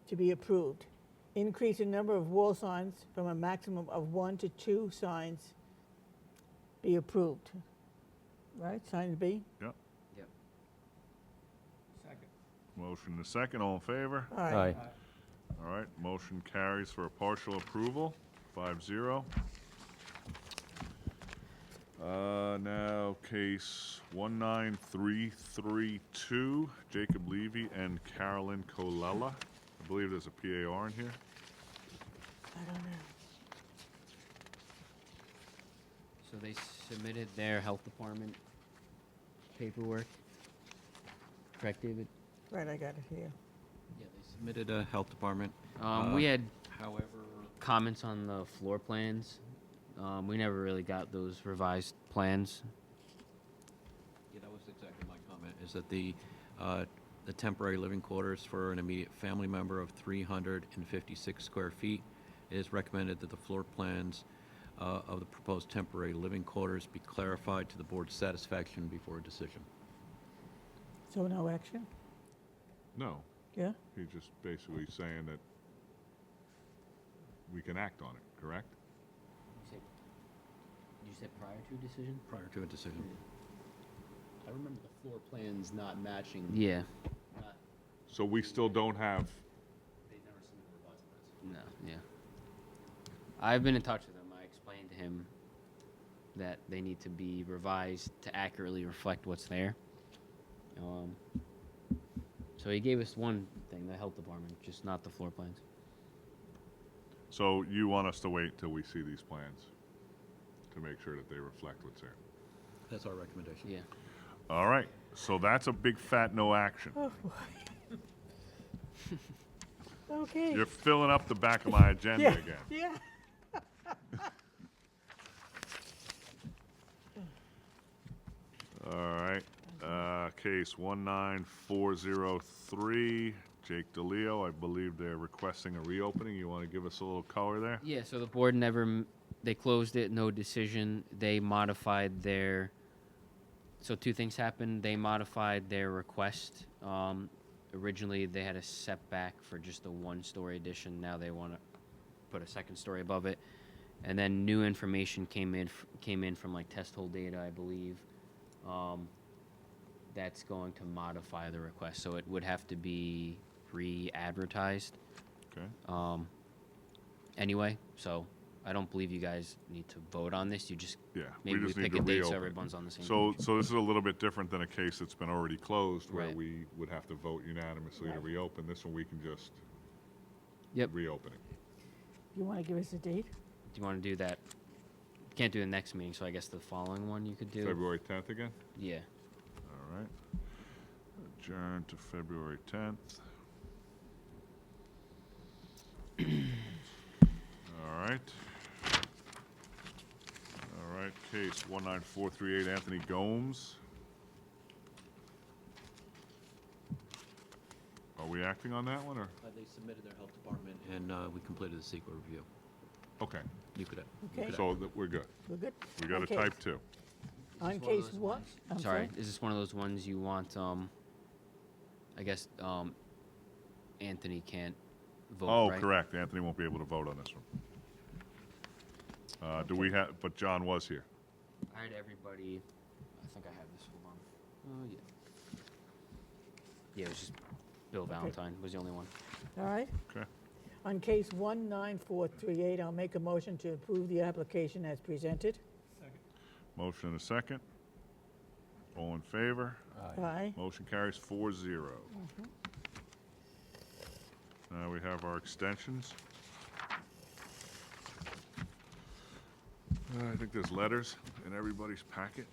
to be approved. Increase the number of wall signs from a maximum of 1 to 2 signs be approved. Right, sign B? Yep. Yep. Second. Motion and a second, all in favor? Aye. All right, motion carries for a partial approval, 5-0. Now, case 19332, Jacob Levy and Carolyn Colella. I believe there's a PAR in here. I don't know. So they submitted their health department paperwork. Correct, David? Right, I got it here. Yeah, they submitted a health department. We had However, comments on the floor plans. We never really got those revised plans. yeah, that was exactly my comment, is that the temporary living quarters for an immediate family member of 356 square feet, it is recommended that the floor plans of the proposed temporary living quarters be clarified to the board's satisfaction before a decision. So no action? No, Yeah? he's just basically saying that we can act on it, correct? You said prior to decision? Prior to a decision. I remember the floor plans not matching. Yeah. Not, So we still don't have, they never submitted revised plans. No, yeah. I've been in touch with him. I explained to him that they need to be revised to accurately reflect what's there. So he gave us one thing, the health department, just not the floor plans. so you want us to wait till we see these plans to make sure that they reflect what's there? That's our recommendation. Yeah. All right, so that's a big fat no action. Oh, boy. Okay. You're filling up the back of my agenda Yeah, again. yeah. All right, case 19403, Jake DeLeo, I believe they're requesting a reopening. You want to give us a little color there? Yeah, so the board never, they closed it, no decision. They modified their, so two things happened. They modified their request. Originally, they had a setback for just a one-story addition. Now they want to put a second story above it. And then new information came in from like test hole data, I believe. That's going to modify the request, so it would have to be re-advertised. Okay. Anyway, so I don't believe you guys need to vote on this. You just Yeah, maybe we just need pick to a date so reopen. everyone's on the same So, page. so this is a little bit different than a case that's been already closed, where Right. we would have to vote unanimously to Right. reopen. This one, we can just Yep. reopen it. You want to give us a date? Do you want to do that? Can't do the next meeting, so I guess the following one you could do. February 10th again? Yeah. All right. Adjourn to February 10th. All right. All right, case 19438, Anthony Gomes. Are we acting on that one, or? They submitted their health department, and we completed the CEQA review. Okay, You could, Okay. so we're good. We're good? We got a Okay. type 2. On Is this one of case those what? ones- I'm Sorry, is this one of those ones you want, I guess, Anthony can't vote, Oh, right? correct, Anthony won't be able to vote on this one. Do we have, but John was here. I had everybody, I think I have this, hold on. Oh, yeah. Yeah, it was just Bill Valentine was the only one. All right. Okay. On case 19438, I'll make a motion to approve the application as presented. Motion and a second. All in favor? Aye. Motion carries 4-0. Now we have our extensions. I think there's letters in everybody's packet.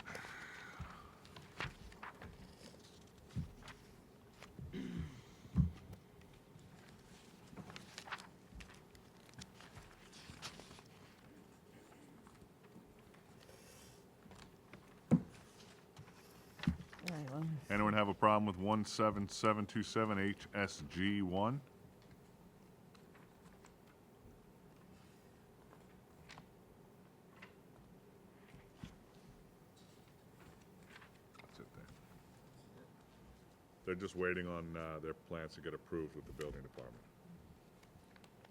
All right, well, Anyone have a problem with 17727 HSG1? That's it there. just waiting on their plans to get approved with the building department.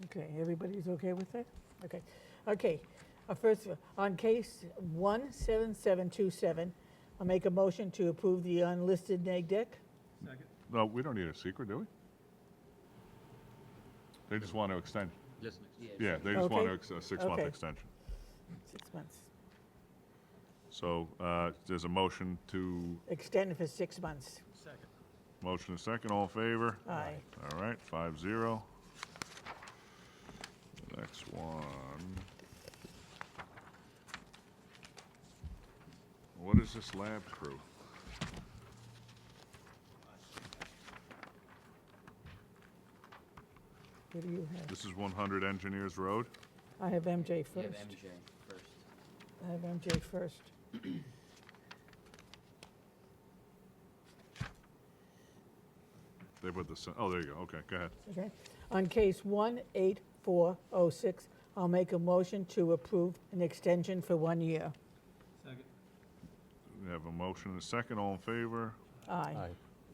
Okay, everybody's okay with that? Okay. Okay, first, on case 17727, I'll make a motion to approve the unlisted neg deck. No, we don't need a secret, do we? They just want to extend. Just Yeah, they just want Okay. a 6-month Okay. extension. 6 months. So there's a motion to, Extend it for 6 months. motion and second, all in favor? Aye. All right, 5-0. Next one. What is this lab crew? What do you have? This is 100 Engineers Road. I have MJ You first. have MJ first. I have MJ first. They put this, oh, there you go, okay, go ahead. Okay. On case 18406, I'll make a motion to approve an extension for 1 year. We have a motion and a second, all in favor? Aye.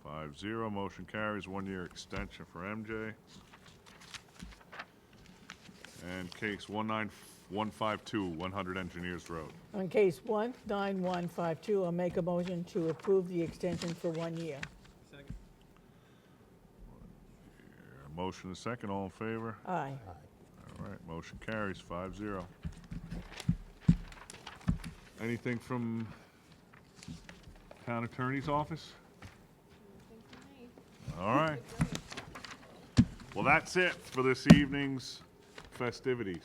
5-0, motion carries, 1-year extension for MJ. And case 19152, 100 Engineers Road. On case 19152, I'll make a motion to approve the extension for 1 year. Motion and a second, all in favor? Aye. All right, motion carries, 5-0. Anything from town attorney's office? All right. Well, that's it for this evening's festivities.